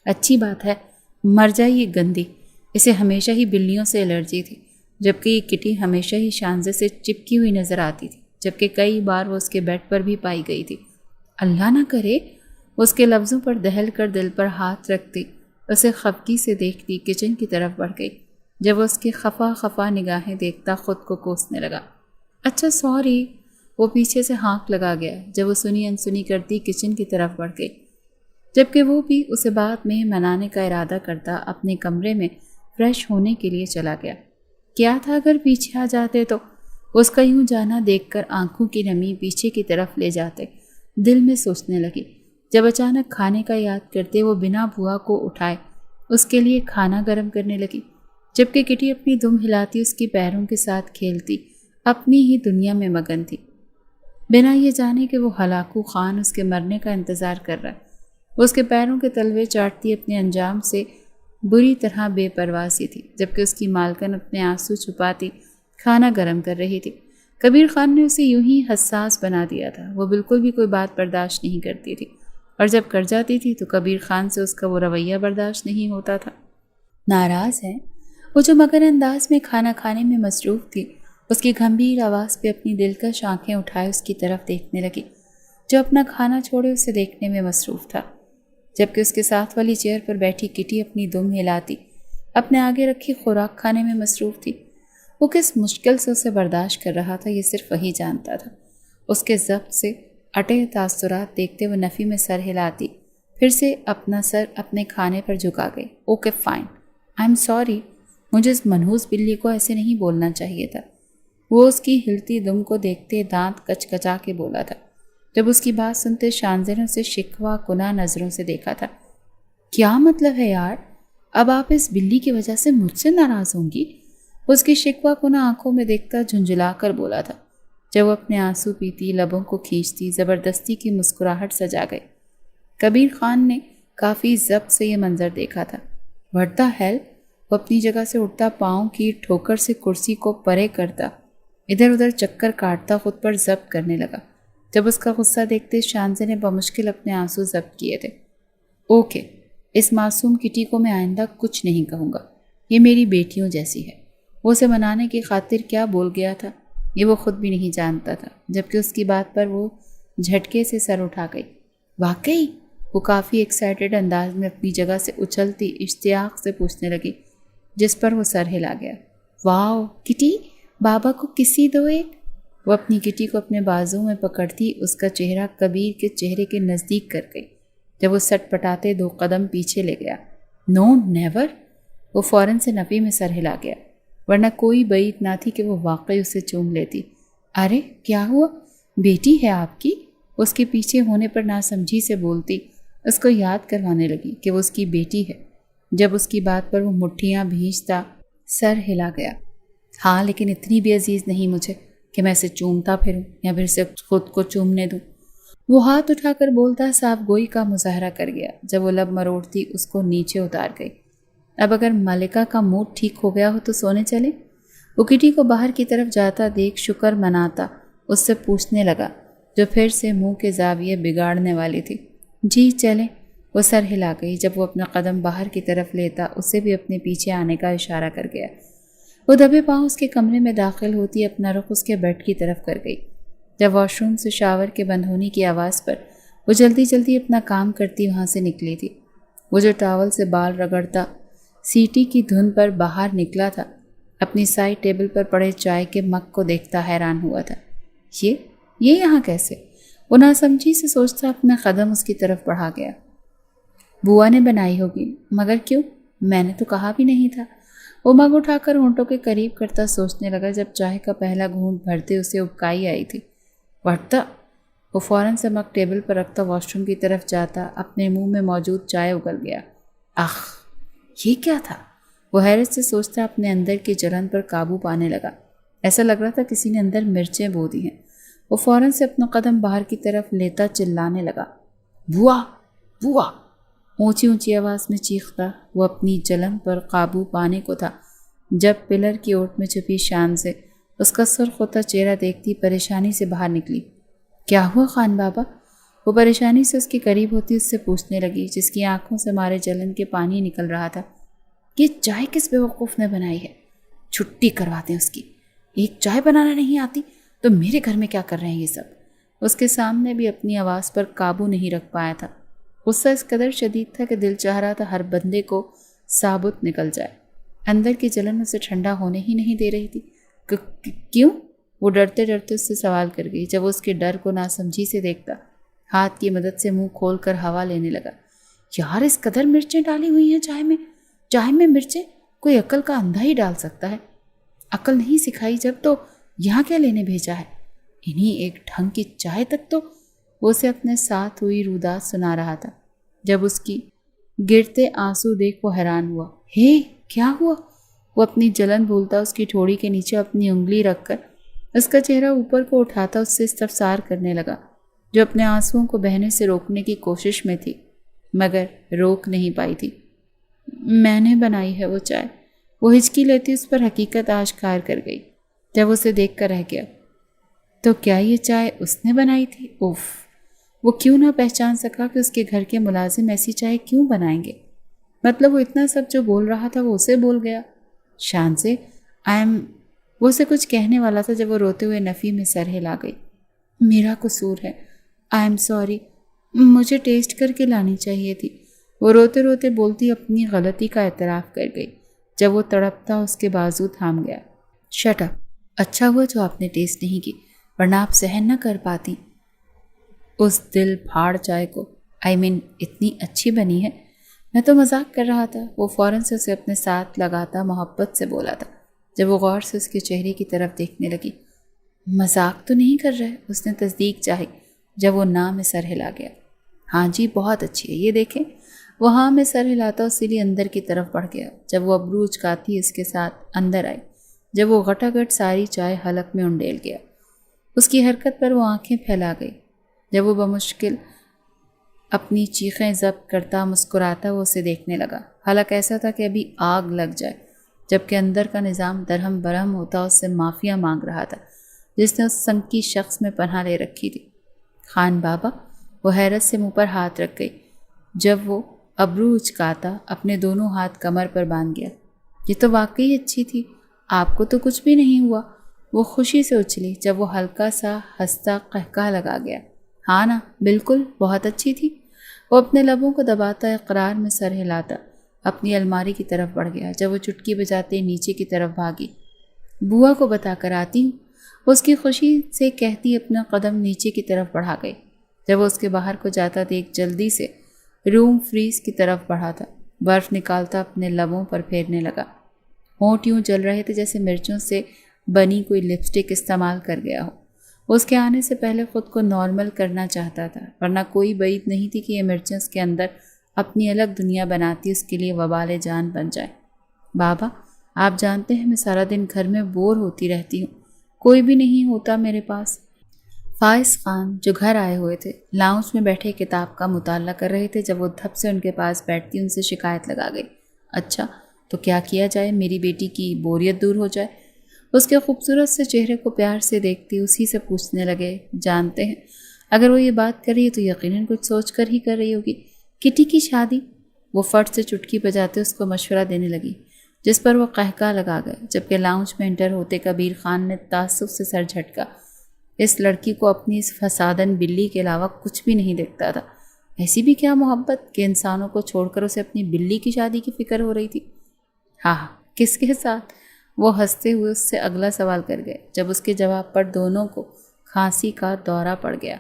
اچھی بات ہے، مر جائے یہ گندی، اسے ہمیشہ ہی بلیوں سے الرجی تھی، جبکہ یہ کٹی ہمیشہ ہی شانزے سے چپکی ہوئی نظر آتی تھی، جبکہ کئی بار وہ اس کے بیڈ پر بھی پائی گئی تھی۔ اللہ نہ کرے وہ اس کے لفظوں پر دہل کر دل پر ہاتھ رکھتی، اسے خفگی سے دیکھتی کچن کی طرف بڑھ گئی۔ جب وہ اس کی خفا خفا نگاہیں دیکھتا خود کو کوسنے لگا۔ اچھا سوری، وہ پیچھے سے ہانک لگا گیا جب وہ سنی انسنی کرتی کچن کی طرف بڑھ گئی، جبکہ وہ بھی اسے بعد میں منانے کا ارادہ کرتا اپنے کمرے میں فریش ہونے کے لیے چلا گیا۔ کیا تھا اگر پیچھے آ جاتے تو؟ اس کا یوں جانا دیکھ کر آنکھوں کی نمی پیچھے کی طرف لے جاتے دل میں سوچنے لگی، جب اچانک کھانے کا یاد کرتے وہ بنا بھوا کو اٹھائے اس کے لیے کھانا گرم کرنے لگی، جبکہ کٹی اپنی دم ہلاتی اس کی پیروں کے ساتھ کھیلتی اپنی ہی دنیا میں مگن تھی، بنا یہ جانے کہ وہ ہلاکو خان اس کے مرنے کا انتظار کر رہا ہے۔ وہ اس کے پیروں کے تلوے چاٹتی اپنے انجام سے بری طرح بے پرواہ سی تھی، جبکہ اس کی مالکن اپنے آنسو چھپاتی کھانا گرم کر رہی تھی۔ کبیر خان نے اسے یوں ہی حساس بنا دیا تھا، وہ بالکل بھی کوئی بات برداشت نہیں کرتی تھی، اور جب کر جاتی تھی تو کبیر خان سے اس کا وہ رویہ برداشت نہیں ہوتا تھا۔ ناراض ہے وہ جو مگر انداز میں کھانا کھانے میں مصروف تھی، اس کی گھمبیر آواز پہ اپنی دلکش آنکھیں اٹھائے اس کی طرف دیکھنے لگی، جو اپنا کھانا چھوڑے اسے دیکھنے میں مصروف تھا، جبکہ اس کے ساتھ والی چیئر پر بیٹھی کٹی اپنی دم ہلاتی اپنے آگے رکھی خوراک کھانے میں مصروف تھی۔ وہ کس مشکل سے اسے برداشت کر رہا تھا یہ صرف وہی جانتا تھا۔ اس کے ضبط سے اٹے تاثرات دیکھتے وہ نفی میں سر ہلاتی، پھر سے اپنا سر اپنے کھانے پر جھکا گئی۔ Okay fine, I am sorry, مجھے اس منحوس بلی کو ایسے نہیں بولنا چاہیے تھا۔ وہ اس کی ہلتی دم کو دیکھتے دانت کچ کچا کے بولا تھا۔ جب اس کی بات سنتے شانزے نے اسے شکوہ کناں نظروں سے دیکھا تھا۔ کیا مطلب ہے یار، اب آپ اس بلی کی وجہ سے مجھ سے ناراض ہوں گی؟ اس کی شکوہ کناں آنکھوں میں دیکھتا جھنجھلا کر بولا تھا، جب وہ اپنے آنسو پیتی لبوں کو کھینچتی زبردستی کی مسکراہٹ سجا گئے۔ کبیر خان نے کافی ضبط سے یہ منظر دیکھا تھا۔ واٹ دی ہیل، وہ اپنی جگہ سے اٹھتا پاؤں کی ٹھوکر سے کرسی کو پرے کرتا ادھر ادھر چکر کاٹتا خود پر ضبط کرنے لگا۔ جب اس کا غصہ دیکھتے شانزے نے بمشکل اپنے آنسو ضبط کیے تھے۔ اوکے، اس معصوم کٹی کو میں آئندہ کچھ نہیں کہوں گا، یہ میری بیٹیوں جیسی ہے۔ وہ اسے منانے کی خاطر کیا بول گیا تھا یہ وہ خود بھی نہیں جانتا تھا، جبکہ اس کی بات پر وہ جھٹکے سے سر اٹھا گئی۔ واقعی؟ وہ کافی ایکسائٹڈ انداز میں اپنی جگہ سے اچھلتی اشتیاق سے پوچھنے لگی، جس پر وہ سر ہلا گیا۔ واو کٹی، بابا کو کسی دو ایک۔ وہ اپنی کٹی کو اپنے بازو میں پکڑتی اس کا چہرہ کبیر کے چہرے کے نزدیک کر گئی، جب وہ سٹ پٹاتے 2 قدم پیچھے لے گیا۔ نو نیور، وہ فوراً سے نفی میں سر ہلا گیا، ورنہ کوئی بعید نہ تھی کہ وہ واقعی اسے چوم لیتی۔ ارے کیا ہوا، بیٹی ہے آپ کی؟ اس کے پیچھے ہونے پر ناسمجھی سے بولتی اس کو یاد کروانے لگی کہ وہ اس کی بیٹی ہے، جب اس کی بات پر وہ مٹھیاں بھینچتا سر ہلا گیا۔ ہاں لیکن اتنی بھی عزیز نہیں مجھے کہ میں اسے چومتا پھروں یا پھر سے خود کو چومنے دوں۔ وہ ہاتھ اٹھا کر بولتا صاف گوئی کا مظاہرہ کر گیا، جب وہ لب مروڑتی اس کو نیچے اتار گئی۔ اب اگر ملکہ کا موڈ ٹھیک ہو گیا ہو تو سونے چلے؟ وہ کٹی کو باہر کی طرف جاتا دیکھ شکر مناتا اس سے پوچھنے لگا، جو پھر سے منہ کے زاویے بگاڑنے والی تھی۔ جی چلیں، وہ سر ہلا گئی جب وہ اپنا قدم باہر کی طرف لیتا اسے بھی اپنے پیچھے آنے کا اشارہ کر گیا۔ وہ دبے پاؤں اس کے کمرے میں داخل ہوتی اپنا رخ اس کے بیڈ کی طرف کر گئی، جب واش روم سے شاور کے بند ہونے کی آواز پر وہ جلدی جلدی اپنا کام کرتی وہاں سے نکلی تھی۔ وہ جو ٹاول سے بال رگڑتا سیٹی کی دھن پر باہر نکلا تھا، اپنی سائڈ ٹیبل پر پڑے چائے کے مگ کو دیکھتا حیران ہوا تھا۔ یہ یہاں کیسے؟ وہ ناسمجھی سے سوچتا اپنا قدم اس کی طرف بڑھا گیا۔ بوا نے بنائی ہوگی، مگر کیوں؟ میں نے تو کہا بھی نہیں تھا۔ وہ مگ اٹھا کر ہونٹوں کے قریب کرتا سوچنے لگا، جب چائے کا پہلا گھونٹ بھرتے اسے ابکائی آئی تھی۔ وٹتا، وہ فوراً سے مگ ٹیبل پر رکھتا واش روم کی طرف جاتا اپنے منہ میں موجود چائے اگل گیا۔ آخ، یہ کیا تھا؟ وہ حیرت سے سوچتا اپنے اندر کی جلن پر قابو پانے لگا۔ ایسا لگ رہا تھا کسی نے اندر مرچیں بو دی ہیں۔ وہ فوراً سے اپنا قدم باہر کی طرف لیتا چلانے لگا، بوا بوا، اونچی اونچی آواز میں چیختا۔ وہ اپنی جلن پر قابو پانے کو تھا جب پلر کی اوٹ میں چھپی شان سے اس کا سرخ ہوتا چہرہ دیکھتی پریشانی سے باہر نکلی۔ کیا ہوا خان بابا؟ وہ پریشانی سے اس کے قریب ہوتی اس سے پوچھنے لگی، جس کی آنکھوں سے مارے جلن کے پانی نکل رہا تھا۔ یہ چائے کس بیوقوف نے بنائی ہے؟ چھٹی کرواتے ہیں اس کی۔ ایک چائے بنانا نہیں آتی تو میرے گھر میں کیا کر رہے ہیں یہ سب؟ اس کے سامنے بھی اپنی آواز پر قابو نہیں رکھ پایا تھا۔ غصہ اس قدر شدید تھا کہ دل چاہ رہا تھا ہر بندے کو ثابت نکل جائے۔ اندر کی جلن اسے ٹھنڈا ہونے ہی نہیں دے رہی تھی۔ کیوں؟ وہ ڈرتے ڈرتے اس سے سوال کر گئی۔ جب وہ اس کے ڈر کو ناسمجھی سے دیکھتا، ہاتھ کی مدد سے منہ کھول کر ہوا لینے لگا۔ یار اس قدر مرچیں ڈالی ہوئی ہیں چائے میں مرچیں کوئی عقل کا اندھا ہی ڈال سکتا ہے۔ عقل نہیں سکھائی جب تو یہاں کیا لینے بھیجا ہے؟ انہی ایک ڈھنگ کی چائے تک تو۔ وہ اسے اپنے ساتھ ہوئی رودات سنا رہا تھا۔ جب اس کی گرتے آنسو دیکھ وہ حیران ہوا۔ ہے کیا ہوا؟ وہ اپنی جلن بھولتا اس کی ٹھوڑی کے نیچے اپنی انگلی رکھ کر اس کا چہرہ اوپر کو اٹھاتا اس سے استفسار کرنے لگا، جو اپنے آنسوؤں کو بہنے سے روکنے کی کوشش میں تھی مگر روک نہیں پائی تھی۔ میں نے بنائی ہے وہ چائے۔ وہ ہچکی لیتی اس پر حقیقت آشکار کر گئی جب اسے دیکھ کر رہ گیا۔ تو کیا یہ چائے اس نے بنائی تھی؟ اوف! وہ کیوں نہ پہچان سکا کہ اس کے گھر کے ملازم ایسی چائے کیوں بنائیں گے؟ مطلب وہ اتنا سب جو بول رہا تھا وہ اسے بول گیا۔ شان سے وہ اسے کچھ کہنے والا تھا جب وہ روتے ہوئے نفی میں سر ہلا گئی۔ میرا قصور ہے، آئی ایم سوری، مجھے ٹیسٹ کر کے لانی چاہیے تھی۔ وہ روتے روتے بولتی اپنی غلطی کا اعتراف کر گئی جب وہ تڑپتا اس کے بازو تھام گیا۔ Shut up! اچھا ہوا جو آپ نے ٹیسٹ نہیں کی، ورنہ آپ سہن نہ کر پاتی اس دل پھاڑ چائے کو۔ اتنی اچھی بنی ہے۔ میں تو مذاق کر رہا تھا۔ وہ فوراً سے اسے اپنے ساتھ لگاتا محبت سے بولا تھا جب وہ غور سے اس کے چہرے کی طرف دیکھنے لگی۔ مذاق تو نہیں کر رہے؟ اس نے تصدیق چاہی جب وہ ناں میں سر ہلا گیا۔ ہاں جی بہت اچھی ہے، یہ دیکھیں۔ وہ ہاں میں سر ہلاتا اسی لیے اندر کی طرف بڑھ گیا جب وہ ابرو اچکاتی اس کے ساتھ اندر آئی۔ جب وہ گھٹا-گھٹ ساری چائے حلق میں انڈیل گیا، اس کی حرکت پر وہ آنکھیں پھیلا گئی۔ جب وہ بمشکل اپنی چیخیں ضبط کرتا مسکراتا وہ اسے دیکھنے لگا۔ حالانکہ ایسا تھا کہ ابھی آگ لگ جائے، جبکہ اندر کا نظام درہم برہم ہوتا اس سے معافیاں مانگ رہا تھا جس نے اس سنکی شخص میں پناہ لے رکھی تھی۔ خان بابا! وہ حیرت سے منہ پر ہاتھ رکھ گئی جب وہ ابرو اچکاتا اپنے دونوں ہاتھ کمر پر باندھ گیا۔ یہ تو واقعی اچھی تھی، آپ کو تو کچھ بھی نہیں ہوا۔ وہ خوشی سے اچھلی جب وہ ہلکا سا ہنستا قہقہ لگا گیا۔ ہاں نا، بالکل بہت اچھی تھی۔ وہ اپنے لبوں کو دباتا اقرار میں سر ہلاتا اپنی الماری کی طرف بڑھ گیا جب وہ چٹکی بجاتے نیچے کی طرف بھاگی۔ بوا کو بتا کر آتی ہوں، اس کی خوشی سے کہتی اپنا قدم نیچے کی طرف بڑھا گئی۔ جب وہ اس کے باہر کو جاتا دیکھ جلدی سے روم فریز کی طرف بڑھا تھا، برف نکالتا اپنے لبوں پر پھیرنے لگا۔ ہونٹ یوں جل رہے تھے جیسے مرچوں سے بنی کوئی لپسٹک استعمال کر گیا ہو۔ وہ اس کے آنے سے پہلے خود کو نارمل کرنا چاہتا تھا، ورنہ کوئی بعید نہیں تھی کہ یہ مرچیں اس کے اندر اپنی الگ دنیا بناتی اس کے لیے وبال جان بن جائے۔ بابا، آپ جانتے ہیں میں سارا دن گھر میں بور ہوتی رہتی ہوں، کوئی بھی نہیں ہوتا میرے پاس۔ فائز خان جو گھر آئے ہوئے تھے لاؤنج میں بیٹھے کتاب کا مطالعہ کر رہے تھے جب وہ دھپ سے ان کے پاس بیٹھتی ان سے شکایت لگا گئی۔ اچھا تو کیا کیا جائے میری بیٹی کی بوریت دور ہو جائے؟ اس کے خوبصورت سے چہرے کو پیار سے دیکھتی اسی سے پوچھنے لگے، جانتے ہیں اگر وہ یہ بات کر رہی ہے تو یقیناً کچھ سوچ کر ہی کر رہی ہوگی۔ کٹی کی شادی؟ وہ فٹ سے چٹکی بجاتے اس کو مشورہ دینے لگی جس پر وہ قہقہ لگا گئے، جبکہ لاؤنج میں انٹر ہوتے کبیر خان نے تعصب سے سر جھٹکا۔ اس لڑکی کو اپنی اس فسادن بلی کے علاوہ کچھ بھی نہیں دکھتا تھا۔ ایسی بھی کیا محبت کہ انسانوں کو چھوڑ کر اسے اپنی بلی کی شادی کی فکر ہو رہی تھی۔ ہاں کس کے ساتھ؟ وہ ہنستے ہوئے اس سے اگلا سوال کر گئے جب اس کے جواب پر دونوں کو کھانسی کا دورہ پڑ گیا۔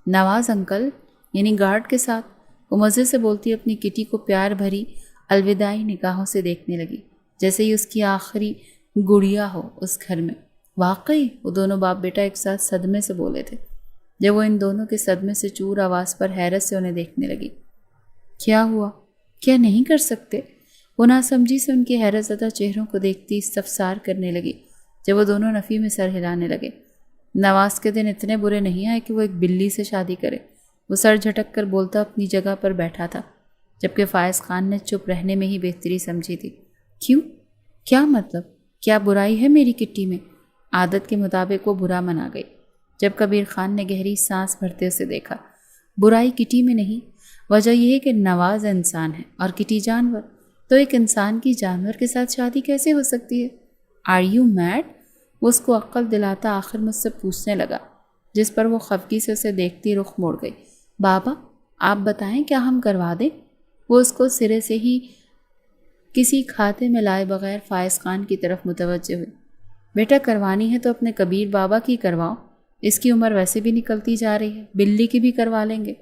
نواز انکل، یعنی گارڈ کے ساتھ۔ وہ مزے سے بولتی اپنی کٹی کو پیار بھری الوداعی نگاہوں سے دیکھنے لگی جیسے ہی اس کی آخری گڑیا ہو اس گھر میں۔ واقعی؟ وہ دونوں باپ بیٹا ایک ساتھ صدمے سے بولے تھے جب وہ ان دونوں کے صدمے سے چور آواز پر حیرت سے انہیں دیکھنے لگی۔ کیا ہوا؟ کیا نہیں کر سکتے؟ وہ ناسمجھی سے ان کے حیرت زدہ چہروں کو دیکھتی استفسار کرنے لگی جب وہ دونوں نفی میں سر ہلانے لگے۔ نواز کے دن اتنے برے نہیں آئے کہ وہ ایک بلی سے شادی کرے، وہ سر جھٹک کر بولتا اپنی جگہ پر بیٹھا تھا، جبکہ فائز خان نے چپ رہنے میں ہی بہتری سمجھی تھی۔ کیوں؟ کیا مطلب؟ کیا برائی ہے میری کٹی میں؟ عادت کے مطابق وہ برا منا گئی۔ جب کبیر خان نے گہری سانس بھرتے اسے دیکھا، برائی کٹی میں نہیں، وجہ یہ ہے کہ نواز انسان ہے اور کٹی جانور، تو ایک انسان کی جانور کے ساتھ شادی کیسے ہو سکتی ہے؟ Are you mad? وہ اس کو عقل دلاتا آخر مجھ سے پوچھنے لگا، جس پر وہ خفگی سے اسے دیکھتی رخ موڑ گئی۔ بابا آپ بتائیں کیا ہم کروا دیں؟ وہ اس کو سرے سے ہی کسی کھاتے میں لائے بغیر فائز خان کی طرف متوجہ ہوئی۔ بیٹا کروانی ہے تو اپنے کبیر بابا کی کرواؤ، اس کی عمر ویسے بھی نکلتی جا رہی ہے، بلی کی بھی کروا لیں گے۔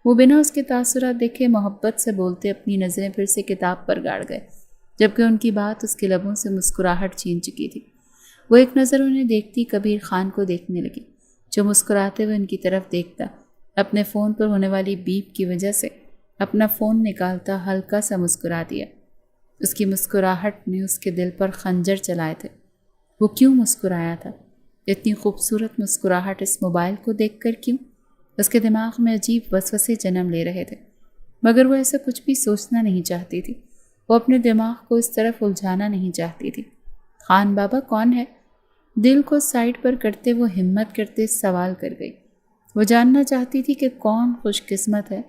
وہ بنا اس کے تاثرات دیکھے محبت سے بولتے اپنی نظریں پھر سے کتاب پر گاڑ گئے، جبکہ ان کی بات اس کے لبوں سے مسکراہٹ چھین چکی تھی۔ وہ ایک نظر انہیں دیکھتی کبیر خان کو دیکھنے لگی، جو مسکراتے ہوئے ان کی طرف دیکھتا، اپنے فون پر ہونے والی بیپ کی وجہ سے اپنا فون نکالتا ہلکا سا مسکرا دیا۔ اس کی مسکراہٹ نے اس کے دل پر خنجر چلائے تھے۔ وہ کیوں مسکرایا تھا؟ اتنی خوبصورت مسکراہٹ اس موبائل کو دیکھ کر کیوں؟ اس کے دماغ میں عجیب وسوسے جنم لے رہے تھے، مگر وہ ایسا کچھ بھی سوچنا نہیں چاہتی تھی۔ وہ اپنے دماغ کو اس طرف الجھانا نہیں چاہتی تھی۔ خان بابا کون ہے؟ دل کو سائڈ پر کرتے وہ ہمت کرتے سوال کر گئی۔ وہ جاننا چاہتی تھی کہ کون خوش قسمت ہے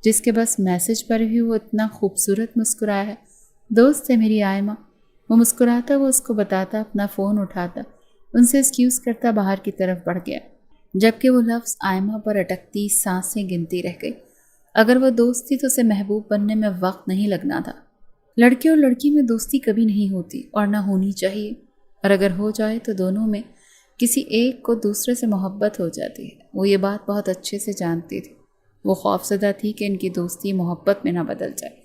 جس کے بس میسج پر بھی وہ اتنا خوبصورت مسکرایا ہے۔ دوست ہے میری آئمہ۔ وہ مسکراتا وہ اس کو بتاتا، اپنا فون اٹھاتا، ان سے ایکسکیوز کرتا باہر کی طرف بڑھ گیا، جبکہ وہ لفظ آئمہ پر اٹکتی سانسیں گنتی رہ گئی۔ اگر وہ دوست تھی تو اسے محبوب بننے میں وقت نہیں لگنا تھا۔ لڑکے اور لڑکی میں دوستی کبھی نہیں ہوتی اور نہ ہونی چاہیے، اور اگر ہو جائے تو دونوں میں کسی ایک کو دوسرے سے محبت ہو جاتی ہے۔ وہ یہ بات بہت اچھے سے جانتی تھی۔ وہ خوفزدہ تھی کہ ان کی دوستی محبت میں نہ بدل جائے۔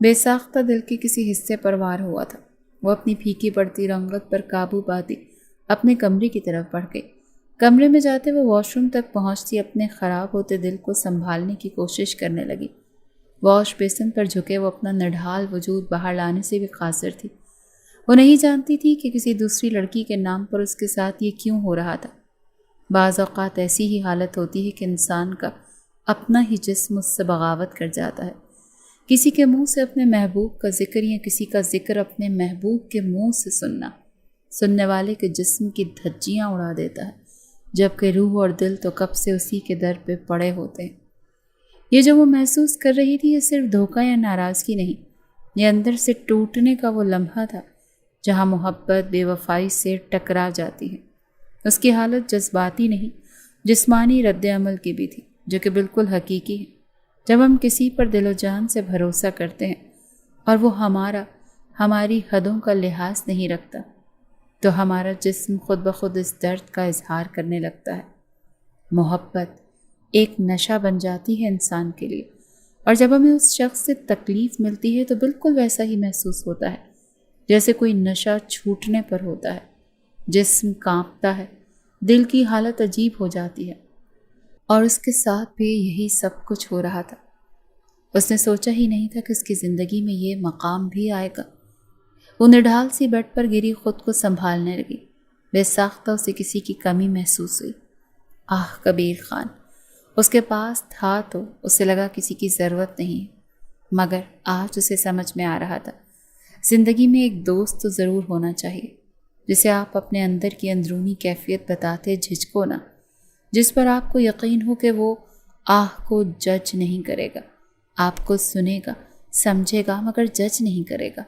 بے ساختہ دل کے کسی حصے پر وار ہوا تھا۔ وہ اپنی پھیکی پڑتی رنگت پر قابو پاتی اپنے کمرے کی طرف بڑھ گئی۔ کمرے میں جاتے وہ واش روم تک پہنچتی اپنے خراب ہوتے دل کو سنبھالنے کی کوشش کرنے لگی۔ واش بیسن پر جھکے وہ اپنا نڈھال وجود باہر لانے سے بھی قاصر تھی۔ وہ نہیں جانتی تھی کہ کسی دوسری لڑکی کے نام پر اس کے ساتھ یہ کیوں ہو رہا تھا۔ بعض اوقات ایسی ہی حالت ہوتی ہے کہ انسان کا اپنا ہی جسم اس سے بغاوت کر جاتا ہے۔ کسی کے منہ سے اپنے محبوب کا ذکر یا کسی کا ذکر اپنے محبوب کے منہ سے سننا سننے والے کے جسم کی دھجیاں اڑا دیتا ہے، جبکہ روح اور دل تو کب سے اسی کے در پہ پڑے ہوتے ہیں۔ یہ جو وہ محسوس کر رہی تھی یہ صرف دھوکہ یا ناراضگی نہیں، یہ اندر سے ٹوٹنے کا وہ لمحہ تھا جہاں محبت بے وفائی سے ٹکرا جاتی ہے۔ اس کی حالت جذباتی نہیں، جسمانی رد عمل کی بھی تھی، جو کہ بالکل حقیقی ہے۔ جب ہم کسی پر دل و جان سے بھروسہ کرتے ہیں اور وہ ہماری حدوں کا لحاظ نہیں رکھتا، تو ہمارا جسم خود بخود اس درد کا اظہار کرنے لگتا ہے۔ محبت ایک نشہ بن جاتی ہے انسان کے لیے، اور جب ہمیں اس شخص سے تکلیف ملتی ہے تو بالکل ویسا ہی محسوس ہوتا ہے جیسے کوئی نشہ چھوٹنے پر ہوتا ہے۔ جسم کانپتا ہے، دل کی حالت عجیب ہو جاتی ہے، اور اس کے ساتھ بھی یہی سب کچھ ہو رہا تھا۔ اس نے سوچا ہی نہیں تھا کہ اس کی زندگی میں یہ مقام بھی آئے گا۔ وہ نڈھال سی بیڈ پر گری خود کو سنبھالنے لگی۔ بے ساختہ اسے کسی کی کمی محسوس ہوئی۔ کبیر خان اس کے پاس تھا تو اسے لگا کسی کی ضرورت نہیں، مگر آج اسے سمجھ میں آ رہا تھا زندگی میں ایک دوست تو ضرور ہونا چاہیے، جسے آپ اپنے اندر کی اندرونی کیفیت بتاتے جھجکو نہ، جس پر آپ کو یقین ہو کہ وہ کو جج نہیں کرے گا، آپ کو سنے گا، سمجھے گا، مگر جج نہیں کرے گا۔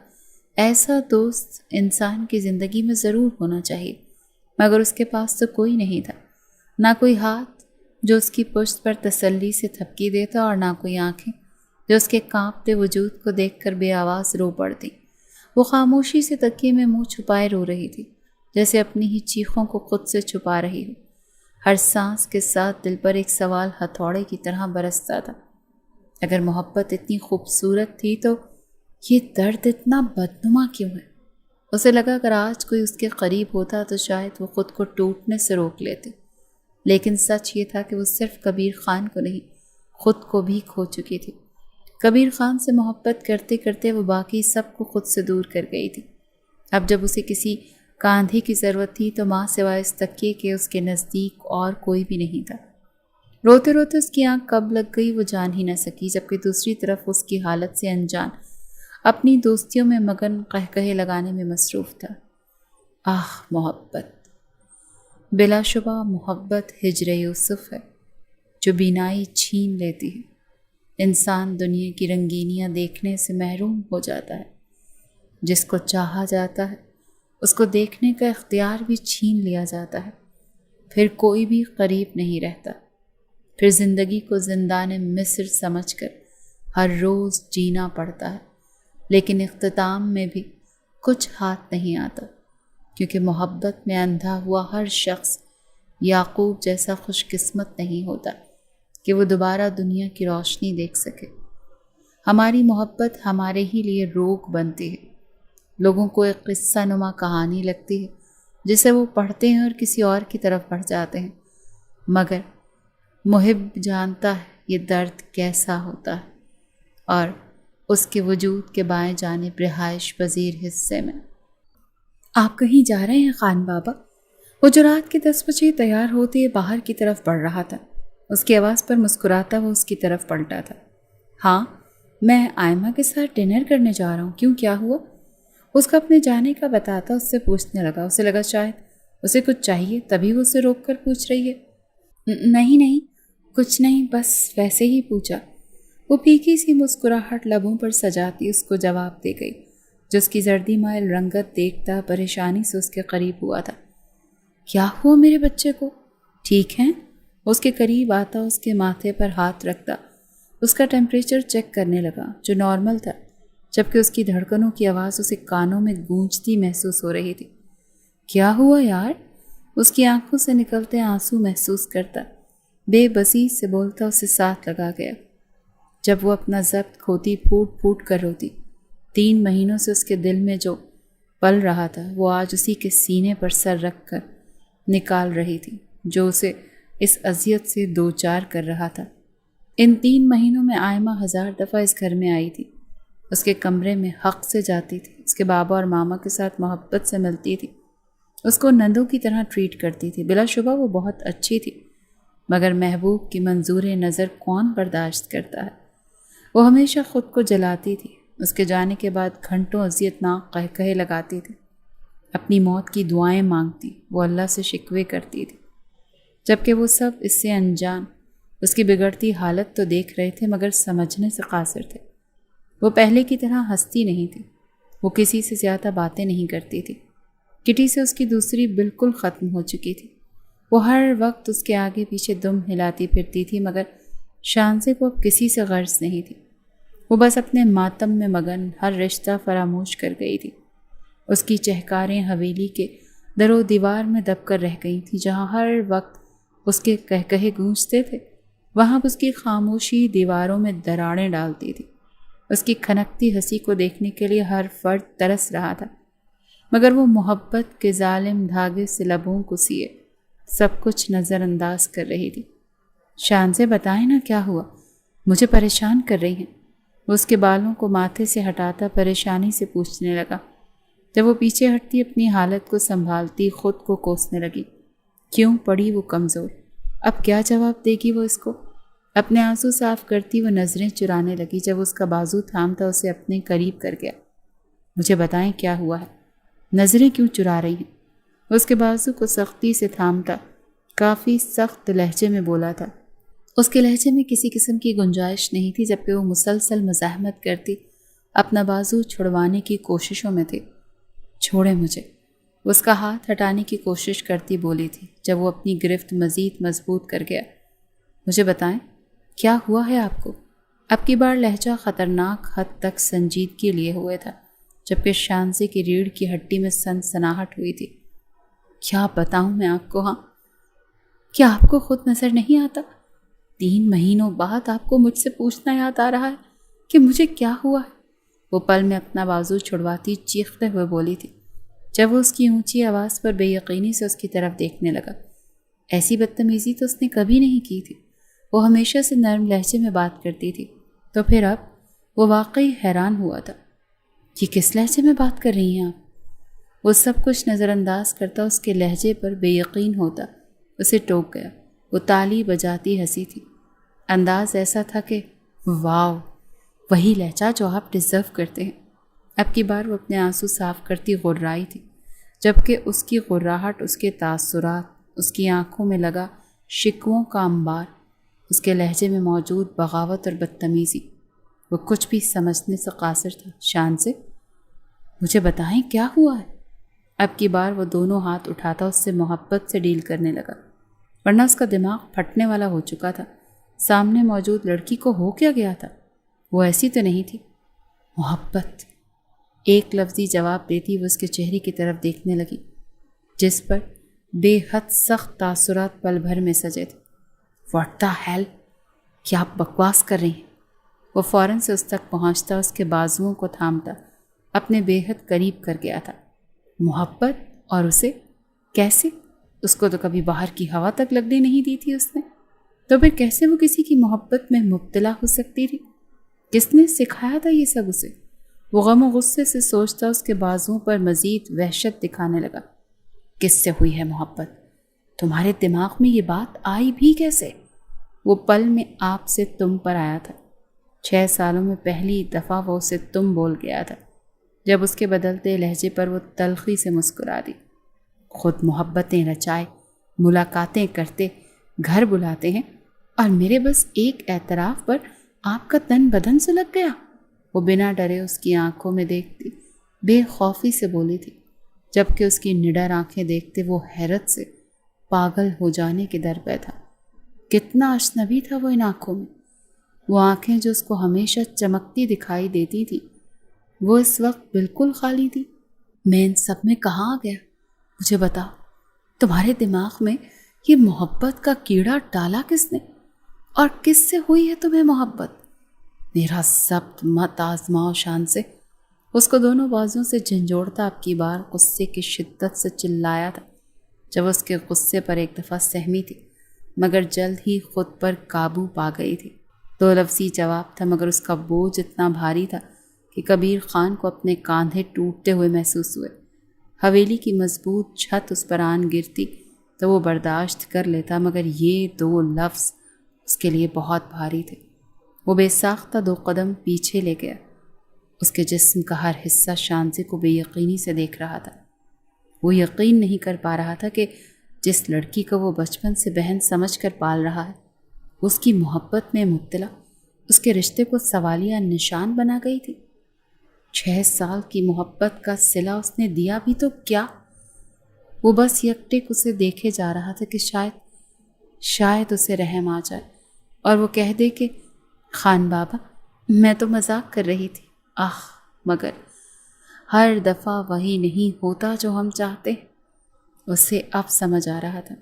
ایسا دوست انسان کی زندگی میں ضرور ہونا چاہیے، مگر اس کے پاس تو کوئی نہیں تھا۔ نہ کوئی ہاتھ جو اس کی پشت پر تسلی سے تھپکی دیتا، اور نہ کوئی آنکھیں جو اس کے کانپتے وجود کو دیکھ کر بے آواز رو پڑتی۔ وہ خاموشی سے تکیے میں منہ چھپائے رو رہی تھی، جیسے اپنی ہی چیخوں کو خود سے چھپا رہی ہو۔ ہر سانس کے ساتھ دل پر ایک سوال ہتھوڑے کی طرح برستا تھا۔ اگر محبت اتنی خوبصورت تھی تو یہ درد اتنا بدنما کیوں ہے؟ اسے لگا اگر آج کوئی اس کے قریب ہوتا تو شاید وہ خود کو ٹوٹنے سے روک لیتے، لیکن سچ یہ تھا کہ وہ صرف کبیر خان کو نہیں، خود کو بھی کھو چکی تھی۔ کبیر خان سے محبت کرتے کرتے وہ باقی سب کو خود سے دور کر گئی تھی۔ اب جب اسے کسی کاندھے کی ضرورت تھی تو ماں سوائے اس تکیے کے اس کے نزدیک اور کوئی بھی نہیں تھا۔ روتے روتے اس کی آنکھ کب لگ گئی وہ جان ہی نہ سکی، جبکہ دوسری طرف اس کی حالت سے انجان اپنی دوستیوں میں مگن قہقہے لگانے میں مصروف تھا۔ آہ محبت! بلا شبہ محبت ہجر یوسف ہے جو بینائی چھین لیتی ہے۔ انسان دنیا کی رنگینیاں دیکھنے سے محروم ہو جاتا ہے۔ جس کو چاہا جاتا ہے اس کو دیکھنے کا اختیار بھی چھین لیا جاتا ہے۔ پھر کوئی بھی قریب نہیں رہتا۔ پھر زندگی کو زندان مصر سمجھ کر ہر روز جینا پڑتا ہے، لیکن اختتام میں بھی کچھ ہاتھ نہیں آتا، کیونکہ محبت میں اندھا ہوا ہر شخص یعقوب جیسا خوش قسمت نہیں ہوتا کہ وہ دوبارہ دنیا کی روشنی دیکھ سکے۔ ہماری محبت ہمارے ہی لیے روک بنتی ہے۔ لوگوں کو ایک قصہ نما کہانی لگتی ہے جسے وہ پڑھتے ہیں اور کسی اور کی طرف بڑھ جاتے ہیں، مگر محب جانتا ہے یہ درد کیسا ہوتا ہے، اور اس کے وجود کے بائیں جانب رہائش پذیر حصے میں۔ آپ کہیں جا رہے ہیں خان بابا؟ وہ جو رات کے 10 بجے تیار ہوتے باہر کی طرف بڑھ رہا تھا۔ اس کی آواز پر مسکراتا وہ اس کی طرف پلٹا تھا۔ ہاں، میں آئمہ کے ساتھ ڈنر کرنے جا رہا ہوں۔ کیوں، کیا ہوا؟ اس کا اپنے جانے کا بتاتا اس سے پوچھنے لگا۔ اسے لگا شاید اسے کچھ چاہیے، تبھی وہ اسے روک کر پوچھ رہی ہے۔ نہیں، کچھ نہیں، بس ویسے ہی پوچھا۔ وہ پھیکی سی مسکراہٹ لبوں پر سجاتی اس کو جواب دے گئی، جو اس کی زردی مائل رنگت دیکھتا پریشانی سے اس کے قریب ہوا تھا۔ کیا ہوا میرے بچے کو؟ ٹھیک ہیں؟ اس کے قریب آتا اس کے ماتھے پر ہاتھ رکھتا اس کا ٹیمپریچر چیک کرنے لگا، جو نارمل تھا، جبکہ اس کی دھڑکنوں کی آواز اسے کانوں میں گونجتی محسوس ہو رہی تھی۔ کیا ہوا یار؟ اس کی آنکھوں سے نکلتے آنسو محسوس کرتا، بے بسی سے بولتا اسے ساتھ لگا گیا۔ جب وہ اپنا ضبط کھوتی پھوٹ پھوٹ کر روتی، 3 مہینوں سے اس کے دل میں جو پل رہا تھا وہ آج اسی کے سینے پر سر رکھ کر نکال رہی تھی، جو اسے اس اذیت سے دوچار کر رہا تھا۔ ان 3 مہینوں میں آئمہ 1000 دفعہ اس گھر میں آئی تھی، اس کے کمرے میں حق سے جاتی تھی، اس کے بابا اور ماما کے ساتھ محبت سے ملتی تھی، اس کو نندوں کی طرح ٹریٹ کرتی تھی۔ بلا شبہ وہ بہت اچھی تھی، مگر محبوب کی منظور نظر کون برداشت کرتا ہے؟ وہ ہمیشہ خود کو جلاتی تھی۔ اس کے جانے کے بعد گھنٹوں اذیت ناک قہقہے لگاتی تھی، اپنی موت کی دعائیں مانگتی، وہ اللہ سے شکوے کرتی تھی، جبکہ وہ سب اس سے انجان اس کی بگڑتی حالت تو دیکھ رہے تھے، مگر سمجھنے سے قاصر تھے۔ وہ پہلے کی طرح ہنستی نہیں تھی، وہ کسی سے زیادہ باتیں نہیں کرتی تھی۔ کٹی سے اس کی دوسری بالکل ختم ہو چکی تھی۔ وہ ہر وقت اس کے آگے پیچھے دم ہلاتی پھرتی تھی، مگر شانزے کو اب کسی سے غرض نہیں تھی۔ وہ بس اپنے ماتم میں مگن ہر رشتہ فراموش کر گئی تھی۔ اس کی چہکاریں حویلی کے در و دیوار میں دب کر رہ گئی تھیں، جہاں ہر وقت اس کے کہکہے گونجتے تھے، وہاں اس کی خاموشی دیواروں میں دراڑیں ڈالتی تھی۔ اس کی کھنکتی ہنسی کو دیکھنے کے لیے ہر فرد ترس رہا تھا، مگر وہ محبت کے ظالم دھاگے سے لبوں کو سیے سب کچھ نظر انداز کر رہی تھی۔ شانزے بتائیں نا کیا ہوا، مجھے پریشان کر رہی ہیں۔ وہ اس کے بالوں کو ماتھے سے ہٹاتا پریشانی سے پوچھنے لگا۔ جب وہ پیچھے ہٹتی اپنی حالت کو سنبھالتی خود کو کوسنے لگی۔ کیوں پڑی وہ کمزور؟ اب کیا جواب دے گی وہ اس کو؟ اپنے آنسو صاف کرتی وہ نظریں چرانے لگی۔ جب اس کا بازو تھامتا اسے اپنے قریب کر گیا۔ مجھے بتائیں کیا ہوا ہے، نظریں کیوں چرا رہی ہیں؟ اس کے بازو کو سختی سے تھامتا کافی سخت لہجے میں بولا تھا۔ اس کے لہجے میں کسی قسم کی گنجائش نہیں تھی، جبکہ وہ مسلسل مزاحمت کرتی اپنا بازو چھڑوانے کی کوششوں میں تھی۔ چھوڑے مجھے، اس کا ہاتھ ہٹانے کی کوشش کرتی بولی تھی، جب وہ اپنی گرفت مزید مضبوط کر گیا۔ مجھے بتائیں کیا ہوا ہے آپ کو؟ اب کی بار لہجہ خطرناک حد تک سنجیدگی لیے ہوئے تھا، جبکہ شانزے کی ریڑھ کی ہڈی میں سنسناہٹ ہوئی تھی۔ کیا بتاؤں میں آپ کو؟ ہاں، کیا آپ کو خود نظر نہیں آتا؟ 3 مہینوں بعد آپ کو مجھ سے پوچھنا یاد آ رہا ہے کہ مجھے کیا ہوا ہے؟ وہ پل میں اپنا بازو چھڑواتی چیختے ہوئے بولی تھی، جب وہ اس کی اونچی آواز پر بے یقینی سے اس کی طرف دیکھنے لگا۔ ایسی بدتمیزی تو اس نے کبھی نہیں کی تھی، وہ ہمیشہ سے نرم لہجے میں بات کرتی تھی، تو پھر اب وہ واقعی حیران ہوا تھا۔ یہ کس لہجے میں بات کر رہی ہیں آپ؟ وہ سب کچھ نظر انداز کرتا اس کے لہجے پر بے یقین ہوتا، اسے ٹوک گیا۔ وہ تالی بجاتی ہنسی تھی، انداز ایسا تھا کہ واو، وہی لہجہ جو آپ ڈیزرو کرتے ہیں۔ اب کی بار وہ اپنے آنسو صاف کرتی غرائی تھی، جبکہ اس کی غراہٹ، اس کے تاثرات، اس کی آنکھوں میں لگا شکووں کا انبار، اس کے لہجے میں موجود بغاوت اور بدتمیزی، وہ کچھ بھی سمجھنے سے قاصر تھا۔ شان سے مجھے بتائیں کیا ہوا ہے؟ اب کی بار وہ دونوں ہاتھ اٹھاتا اس سے محبت سے ڈیل کرنے لگا، ورنہ اس کا دماغ پھٹنے والا ہو چکا تھا۔ سامنے موجود لڑکی کو ہو کیا گیا تھا؟ وہ ایسی تو نہیں تھی۔ محبت، ایک لفظی جواب دیتی وہ اس کے چہرے کی طرف دیکھنے لگی، جس پر بے حد سخت تاثرات پل بھر میں سجے تھے۔ واٹ دا ہیل، کیا آپ بکواس کر رہی ہیں؟ وہ فوراً سے اس تک پہنچتا، اس کے بازوؤں کو تھامتا، اپنے بے حد قریب کر گیا تھا۔ محبت، اور اسے کیسے؟ اس کو تو کبھی باہر کی ہوا تک لگنے نہیں دی تھی اس نے، تو پھر کیسے وہ کسی کی محبت میں مبتلا ہو سکتی تھی؟ کس نے سکھایا تھا یہ سب اسے؟ وہ غم و غصے سے سوچتا اس کے بازوؤں پر مزید وحشت دکھانے لگا۔ کس سے ہوئی ہے محبت؟ تمہارے دماغ میں یہ بات آئی بھی کیسے؟ وہ پل میں آپ سے تم پر آیا تھا۔ 6 سالوں میں پہلی دفعہ وہ اسے تم بول گیا تھا، جب اس کے بدلتے لہجے پر وہ تلخی سے مسکرا دی۔ خود محبتیں رچائے، ملاقاتیں کرتے، گھر بلاتے ہیں، اور میرے بس ایک اعتراف پر آپ کا تن بدن سلگ گیا۔ وہ بنا ڈرے اس کی آنکھوں میں دیکھتی بے خوفی سے بولی تھی، جبکہ اس کی نڈر آنکھیں دیکھتے وہ حیرت سے پاگل ہو جانے کے در پہ تھا۔ کتنا اجنبی تھا وہ ان آنکھوں میں۔ وہ آنکھیں جو اس کو ہمیشہ چمکتی دکھائی دیتی تھی، وہ اس وقت بالکل خالی تھی۔ میں ان سب میں کہاں آ گیا؟ مجھے بتا، تمہارے دماغ میں یہ محبت کا کیڑا ڈالا کس نے؟ اور کس سے ہوئی ہے تمہیں محبت؟ میرا ضبط مت آزماؤ شان سے۔ اس کو دونوں بازوں سے جھنجھوڑتا اب کی بار غصے کی شدت سے چلایا تھا، جب اس کے غصے پر ایک دفعہ سہمی تھی، مگر جلد ہی خود پر قابو پا گئی تھی۔ 2 لفظی جواب تھا، مگر اس کا بوجھ اتنا بھاری تھا کہ کبیر خان کو اپنے کاندھے ٹوٹتے ہوئے محسوس ہوئے۔ حویلی کی مضبوط چھت اس پر آن گرتی تو وہ برداشت کر لیتا، مگر یہ 2 لفظ اس کے لیے بہت بھاری تھے۔ وہ بے ساختہ 2 قدم پیچھے لے گیا۔ اس کے جسم کا ہر حصہ شانزے کو بے یقینی سے دیکھ رہا تھا۔ وہ یقین نہیں کر پا رہا تھا کہ جس لڑکی کو وہ بچپن سے بہن سمجھ کر پال رہا ہے، اس کی محبت میں مبتلا اس کے رشتے کو سوالیہ نشان بنا گئی تھی۔ 6 سال کی محبت کا صلہ اس نے دیا بھی تو کیا؟ وہ بس یکٹک اسے دیکھے جا رہا تھا کہ شاید اسے رحم آ جائے اور وہ کہہ دے کہ خان بابا، میں تو مذاق کر رہی تھی۔ مگر ہر دفعہ وہی نہیں ہوتا جو ہم چاہتے ہیں۔ اسے اب سمجھ آ رہا تھا،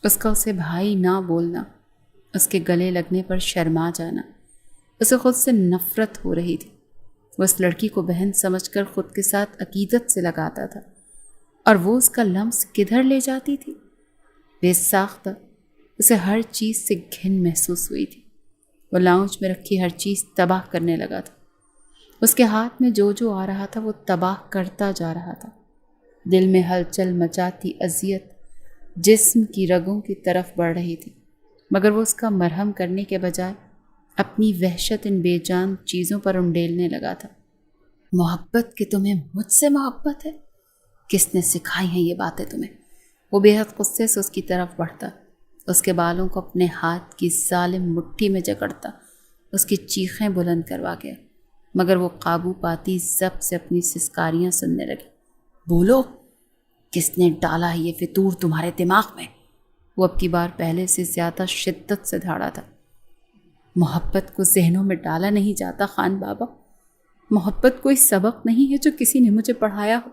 اس کا اسے بھائی نہ بولنا، اس کے گلے لگنے پر شرما جانا، اسے خود سے نفرت ہو رہی تھی۔ وہ اس لڑکی کو بہن سمجھ کر خود کے ساتھ عقیدت سے لگاتا تھا، اور وہ اس کا لمس کدھر لے جاتی تھی؟ بے ساختہ اسے ہر چیز سے گھن محسوس ہوئی تھی۔ وہ لاؤنج میں رکھی ہر چیز تباہ کرنے لگا تھا۔ اس کے ہاتھ میں جو آ رہا تھا وہ تباہ کرتا جا رہا تھا۔ دل میں ہلچل مچاتی اذیت جسم کی رگوں کی طرف بڑھ رہی تھی، مگر وہ اس کا مرہم کرنے کے بجائے اپنی وحشت ان بے جان چیزوں پر انڈیلنے لگا تھا۔ محبت کہ تمہیں مجھ سے محبت ہے؟ کس نے سکھائی ہیں یہ باتیں تمہیں؟ وہ بے حد غصے سے اس کی طرف بڑھتا، اس کے بالوں کو اپنے ہاتھ کی ظالم مٹھی میں جکڑتا، اس کی چیخیں بلند کروا گیا، مگر وہ قابو پاتی ضبط سے اپنی سسکاریاں سننے لگی۔ بولو، کس نے ڈالا ہے یہ فطور تمہارے دماغ میں؟ وہ اب کی بار پہلے سے زیادہ شدت سے دھاڑا تھا۔ محبت کو ذہنوں میں ڈالا نہیں جاتا خان بابا۔ محبت کوئی سبق نہیں ہے جو کسی نے مجھے پڑھایا ہو۔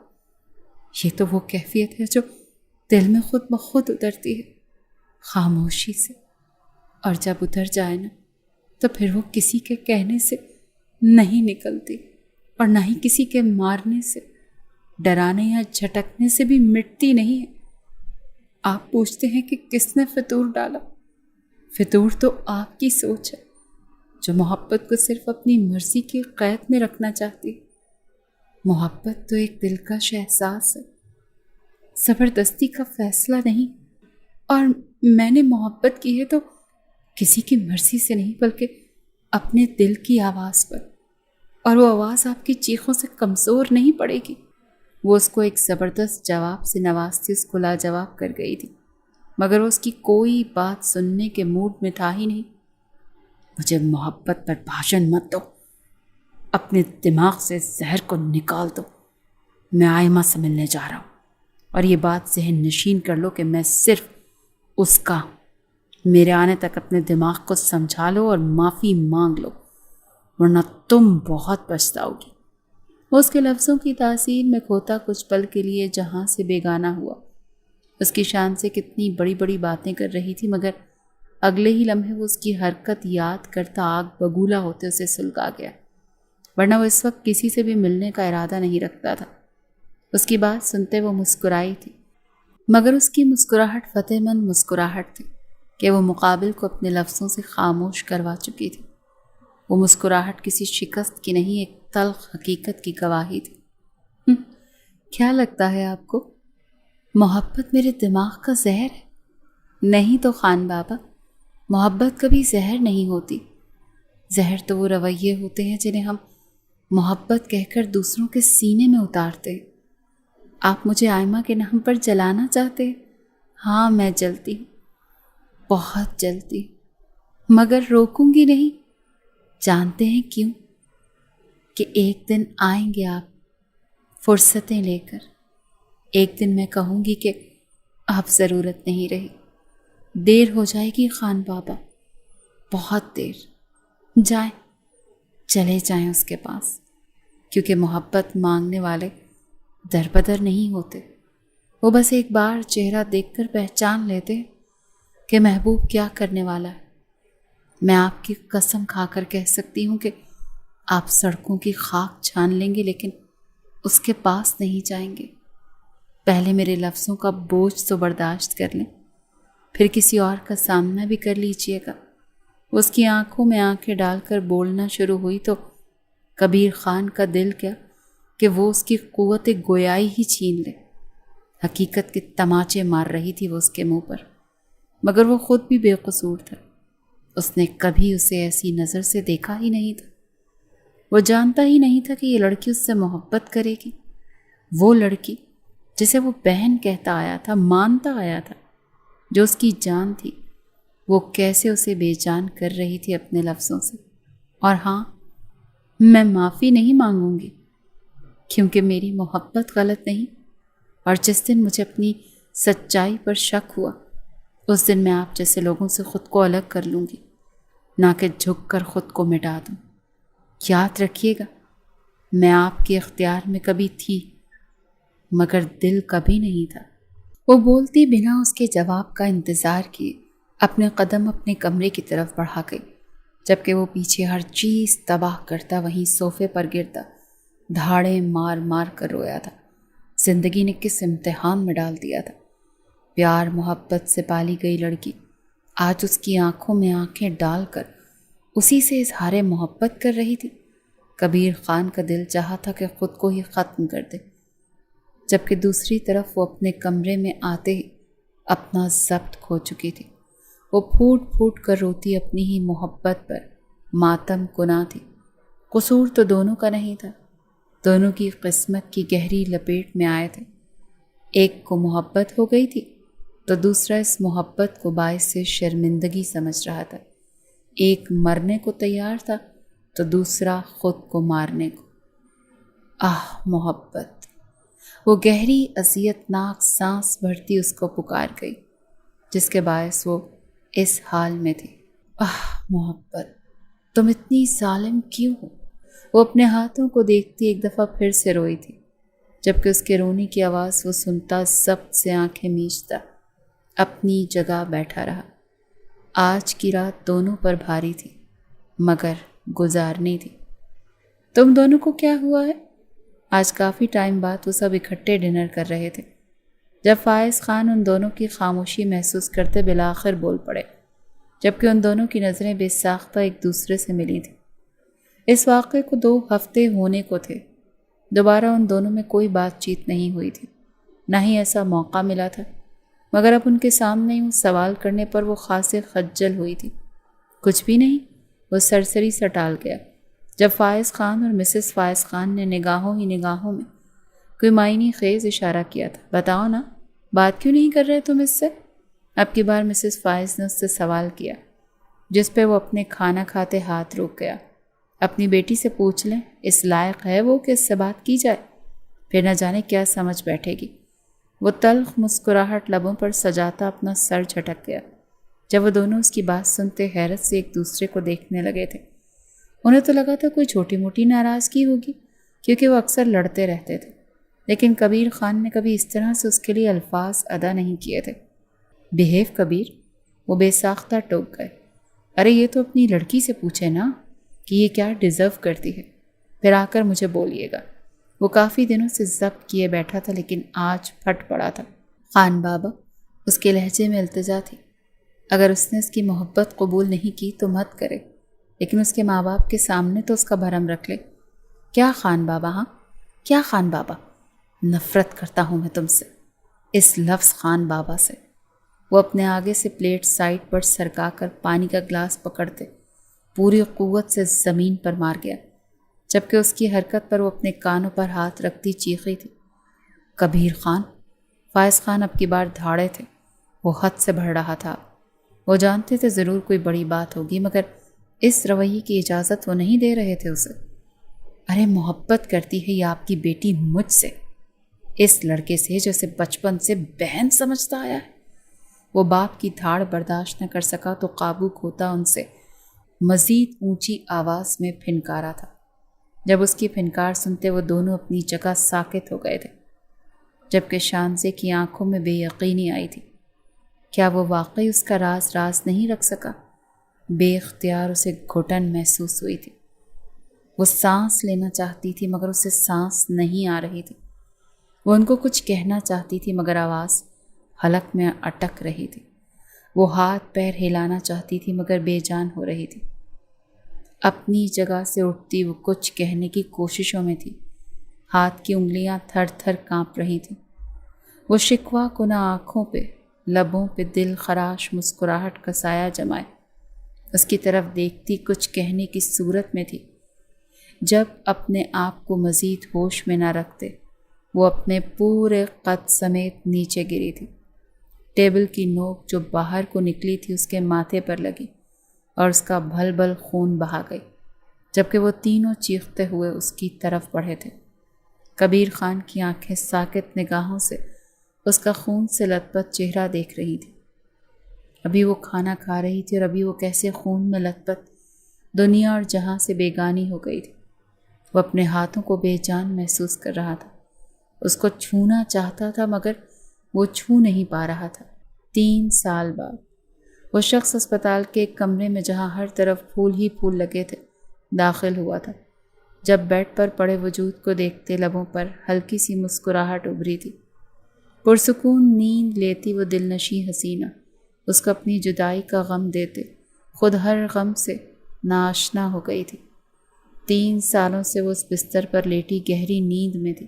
یہ تو وہ کیفیت ہے جو دل میں خود بخود اترتی ہے، خاموشی سے، اور جب اتر جائے نا تو پھر وہ کسی کے کہنے سے نہیں نکلتی، اور نہ ہی کسی کے مارنے سے، ڈرانے یا جھٹکنے سے بھی مٹتی نہیں ہے۔ آپ پوچھتے ہیں کہ کس نے فطور ڈالا؟ فطور تو آپ کی سوچ ہے، جو محبت کو صرف اپنی مرضی کی قید میں رکھنا چاہتی۔ محبت تو ایک دلکش احساس ہے، زبردستی کا فیصلہ نہیں، اور میں نے محبت کی ہے تو کسی کی مرضی سے نہیں، بلکہ اپنے دل کی آواز پر۔ اور وہ آواز آپ کی چیخوں سے کمزور نہیں پڑے گی۔ وہ اس کو ایک زبردست جواب سے نوازتی اس کو لاجواب کر گئی تھی، مگر وہ اس کی کوئی بات سننے کے موڈ میں تھا ہی نہیں۔ مجھے محبت پر بھاشن مت دو، اپنے دماغ سے زہر کو نکال دو۔ میں آئمہ سے ملنے جا رہا ہوں، اور یہ بات ذہن نشین کر لو کہ میں صرف اس کا، میرے آنے تک اپنے دماغ کو سمجھا لو اور معافی مانگ لو، ورنہ تم بہت پچھتاؤ گی۔ اس کے لفظوں کی تاثیر میں کھوتا کچھ پل کے لیے جہاں سے بیگانہ ہوا۔ اس کی شان سے کتنی بڑی بڑی باتیں کر رہی تھی، مگر اگلے ہی لمحے وہ اس کی حرکت یاد کرتا آگ بگولا ہوتے اسے سلگا گیا، ورنہ وہ اس وقت کسی سے بھی ملنے کا ارادہ نہیں رکھتا تھا۔ اس کی بات سنتے وہ مسکرائی تھی، مگر اس کی مسکراہٹ فتح مند مسکراہٹ تھی کہ وہ مقابل کو اپنے لفظوں سے خاموش کروا چکی تھی۔ وہ مسکراہٹ کسی شکست کی نہیں، ایک تلخ حقیقت کی گواہی تھی۔ کیا لگتا ہے آپ کو محبت میرے دماغ کا زہر ہے؟ نہیں تو خان بابا، محبت کبھی زہر نہیں ہوتی۔ زہر تو وہ رویے ہوتے ہیں جنہیں ہم محبت کہہ کر دوسروں کے سینے میں اتارتے ہیں۔ آپ مجھے آئمہ کے نام پر جلانا چاہتے ہیں؟ ہاں، میں جلتی ہوں، بہت جلتی، مگر روکوں گی نہیں۔ جانتے ہیں کیوں؟ کہ ایک دن آئیں گے آپ فرصتیں لے کر، ایک دن میں کہوں گی کہ اب ضرورت نہیں رہی، دیر ہو جائے گی خان بابا، بہت دیر۔ جائیں، چلے جائیں اس کے پاس، کیونکہ محبت مانگنے والے در بدر نہیں ہوتے۔ وہ بس ایک بار چہرہ دیکھ کر پہچان لیتے کہ محبوب کیا کرنے والا ہے۔ میں آپ کی قسم کھا کر کہہ سکتی ہوں کہ آپ سڑکوں کی خاک چھان لیں گے، لیکن اس کے پاس نہیں جائیں گے۔ پہلے میرے لفظوں کا بوجھ تو برداشت کر لیں، پھر کسی اور کا سامنا بھی کر لیجئے گا۔ اس کی آنکھوں میں آنکھیں ڈال کر بولنا شروع ہوئی تو کبیر خان کا دل کیا کہ وہ اس کی قوت گویائی ہی چھین لے۔ حقیقت کے تماچے مار رہی تھی وہ اس کے منہ پر، مگر وہ خود بھی بے قصور تھا۔ اس نے کبھی اسے ایسی نظر سے دیکھا ہی نہیں تھا۔ وہ جانتا ہی نہیں تھا کہ یہ لڑکی اس سے محبت کرے گی۔ وہ لڑکی جسے وہ بہن کہتا آیا تھا، مانتا آیا تھا، جو اس کی جان تھی، وہ کیسے اسے بے جان کر رہی تھی اپنے لفظوں سے۔ اور ہاں، میں معافی نہیں مانگوں گی، کیونکہ میری محبت غلط نہیں، اور جس دن مجھے اپنی سچائی پر شک ہوا، اس دن میں آپ جیسے لوگوں سے خود کو الگ کر لوں گی، نہ کہ جھک کر خود کو مٹا دوں۔ یاد رکھیے گا، میں آپ کے اختیار میں کبھی تھی، مگر دل کبھی نہیں تھا۔ وہ بولتی بنا اس کے جواب کا انتظار کیے اپنے قدم اپنے کمرے کی طرف بڑھا گئی، جبکہ وہ پیچھے ہر چیز تباہ کرتا وہیں صوفے پر گرتا دھاڑیں مار مار کر رویا تھا۔ زندگی نے کس امتحان میں ڈال دیا تھا۔ پیار محبت سے پالی گئی لڑکی آج اس کی آنکھوں میں آنکھیں ڈال کر اسی سے اظہار محبت کر رہی تھی۔ کبیر خان کا دل چاہا تھا کہ خود کو ہی ختم کر دے، جبکہ دوسری طرف وہ اپنے کمرے میں آتے ہی اپنا ضبط کھو چکی تھی۔ وہ پھوٹ پھوٹ کر روتی اپنی ہی محبت پر ماتم کنا تھی۔ قصور تو دونوں کا نہیں تھا، دونوں کی قسمت کی گہری لپیٹ میں آئے تھے۔ ایک کو محبت ہو گئی تھی تو دوسرا اس محبت کو باعث شرمندگی سمجھ رہا تھا۔ ایک مرنے کو تیار تھا تو دوسرا خود کو مارنے کو۔ محبت! وہ گہری اذیت ناک سانس بھرتی اس کو پکار گئی، جس کے باعث وہ اس حال میں تھی۔ محبت، تم اتنی ظالم کیوں ہو؟ وہ اپنے ہاتھوں کو دیکھتی ایک دفعہ پھر سے روئی تھی، جبکہ اس کے رونے کی آواز وہ سنتا ضبط سے آنکھیں میچتا اپنی جگہ بیٹھا رہا۔ آج کی رات دونوں پر بھاری تھی، مگر گزارنی تھی۔ تم دونوں کو کیا ہوا ہے؟ آج کافی ٹائم بعد وہ سب اکٹھے ڈنر کر رہے تھے، جب فائز خان ان دونوں کی خاموشی محسوس کرتے بالآخر بول پڑے، جبکہ ان دونوں کی نظریں بے ساختہ ایک دوسرے سے ملی تھیں۔ اس واقعے کو 2 ہفتے ہونے کو تھے۔ دوبارہ ان دونوں میں کوئی بات چیت نہیں ہوئی تھی، نہ ہی ایسا موقع ملا تھا، مگر اب ان کے سامنے یوں سوال کرنے پر وہ خاصے خجل ہوئی تھی۔ کچھ بھی نہیں، وہ سرسری سا ٹال گیا۔ جب فائز خان اور مسز فائز خان نے نگاہوں ہی نگاہوں میں کوئی معنی خیز اشارہ کیا تھا۔ بتاؤ نا، بات کیوں نہیں کر رہے تم اس سے؟ اب کی بار مسز فائز نے اس سے سوال کیا، جس پہ وہ اپنے کھانا کھاتے ہاتھ روک گیا۔ اپنی بیٹی سے پوچھ لیں، اس لائق ہے وہ کہ اس سے بات کی جائے؟ پھر نہ جانے کیا سمجھ بیٹھے گی۔ وہ تلخ مسکراہٹ لبوں پر سجاتا اپنا سر جھٹک گیا۔ جب وہ دونوں اس کی بات سنتے حیرت سے ایک دوسرے کو دیکھنے لگے تھے۔ انہیں تو لگا تھا کوئی چھوٹی موٹی ناراضگی ہوگی، کیونکہ وہ اکثر لڑتے رہتے تھے، لیکن کبیر خان نے کبھی اس طرح سے اس کے لیے الفاظ ادا نہیں کیے تھے۔ بہیو کبیر، وہ بے ساختہ ٹوک گئے۔ ارے یہ تو اپنی لڑکی سے پوچھے نا کہ یہ کیا ڈیزرو کرتی ہے، پھر آ کر مجھے بولیے گا۔ وہ کافی دنوں سے ضبط کیے بیٹھا تھا، لیکن آج پھٹ پڑا تھا۔ خان بابا، اس کے لہجے میں التجا تھی، اگر اس نے اس کی محبت قبول نہیں کی تو مت کرے، لیکن اس کے ماں باپ کے سامنے تو اس کا بھرم رکھ لے۔ کیا خان بابا؟ ہاں کیا خان بابا؟ نفرت کرتا ہوں میں تم سے، اس لفظ خان بابا سے۔ وہ اپنے آگے سے پلیٹ سائڈ پر سرکا کر پانی کا گلاس پکڑتے پوری قوت سے زمین پر مار گیا، جبکہ اس کی حرکت پر وہ اپنے کانوں پر ہاتھ رکھتی چیخی تھی، کبیر خان! فائز خان اب کی بار دھاڑے تھے، وہ حد سے بڑھ رہا تھا۔ وہ جانتے تھے ضرور کوئی بڑی بات ہوگی، مگر اس رویے کی اجازت وہ نہیں دے رہے تھے اسے۔ ارے محبت کرتی ہے یہ آپ کی بیٹی مجھ سے، اس لڑکے سے جو اسے بچپن سے بہن سمجھتا آیا ہے۔ وہ باپ کی دھاڑ برداشت نہ کر سکا تو قابو کھوتا ان سے مزید اونچی آواز میں پھنکارا تھا۔ جب اس کی پھنکار سنتے وہ دونوں اپنی جگہ ساکت ہو گئے تھے، جبکہ شانزے کی آنکھوں میں بے یقینی آئی تھی۔ کیا وہ واقعی اس کا راز نہیں رکھ سکا؟ بے اختیار اسے گھٹن محسوس ہوئی تھی۔ وہ سانس لینا چاہتی تھی مگر اسے سانس نہیں آ رہی تھی۔ وہ ان کو کچھ کہنا چاہتی تھی مگر آواز حلق میں اٹک رہی تھی۔ وہ ہاتھ پیر ہلانا چاہتی تھی مگر بے جان ہو رہی تھی۔ اپنی جگہ سے اٹھتی وہ کچھ کہنے کی کوششوں میں تھی، ہاتھ کی انگلیاں تھر تھر کانپ رہی تھیں۔ وہ شکوہ کنہ آنکھوں پہ، لبوں پہ دل خراش مسکراہٹ کا سایہ جمائے اس کی طرف دیکھتی کچھ کہنے کی صورت میں تھی۔ جب اپنے آپ کو مزید ہوش میں نہ رکھتے وہ اپنے پورے قد سمیت نیچے گری تھی۔ ٹیبل کی نوک جو باہر کو نکلی تھی اس کے ماتھے پر لگی اور اس کا بھل بھل خون بہا گئی، جبکہ وہ تینوں چیختے ہوئے اس کی طرف بڑھے تھے۔ کبیر خان کی آنکھیں ساکت نگاہوں سے اس کا خون سے لت پت چہرہ دیکھ رہی تھی۔ ابھی وہ کھانا کھا رہی تھی اور ابھی وہ کیسے خون میں لت پت دنیا اور جہاں سے بیگانی ہو گئی تھی۔ وہ اپنے ہاتھوں کو بے جان محسوس کر رہا تھا، اس کو چھونا چاہتا تھا مگر وہ چھو نہیں پا رہا تھا۔ 3 سال بعد وہ شخص اسپتال کے ایک کمرے میں جہاں ہر طرف پھول ہی پھول لگے تھے داخل ہوا تھا۔ جب بیڈ پر پڑے وجود کو دیکھتے لبوں پر ہلکی سی مسکراہٹ ابھری تھی۔ پرسکون نیند لیتی وہ دل نشیں حسینہ اس کو اپنی جدائی کا غم دیتے خود ہر غم سے ناآشنا ہو گئی تھی۔ 3 سالوں سے وہ اس بستر پر لیٹی گہری نیند میں تھی۔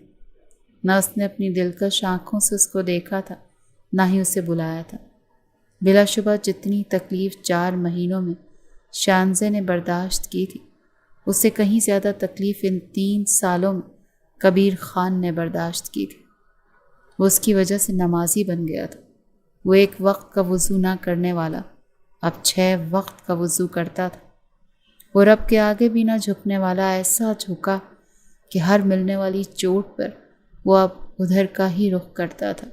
نہ اس نے اپنی دلکش آنکھوں سے اس کو دیکھا تھا، نہ ہی اسے بلایا تھا۔ بلا شبہ جتنی تکلیف 4 مہینوں میں شانزے نے برداشت کی تھی، اس سے کہیں زیادہ تکلیف ان 3 سالوں میں کبیر خان نے برداشت کی تھی۔ وہ اس کی وجہ سے نمازی بن گیا تھا۔ وہ 1 وقت کا وضو نہ کرنے والا اب 6 وقت کا وضو کرتا تھا۔ وہ رب کے آگے بھی نہ جھکنے والا ایسا جھکا کہ ہر ملنے والی چوٹ پر وہ اب ادھر کا ہی رخ کرتا تھا۔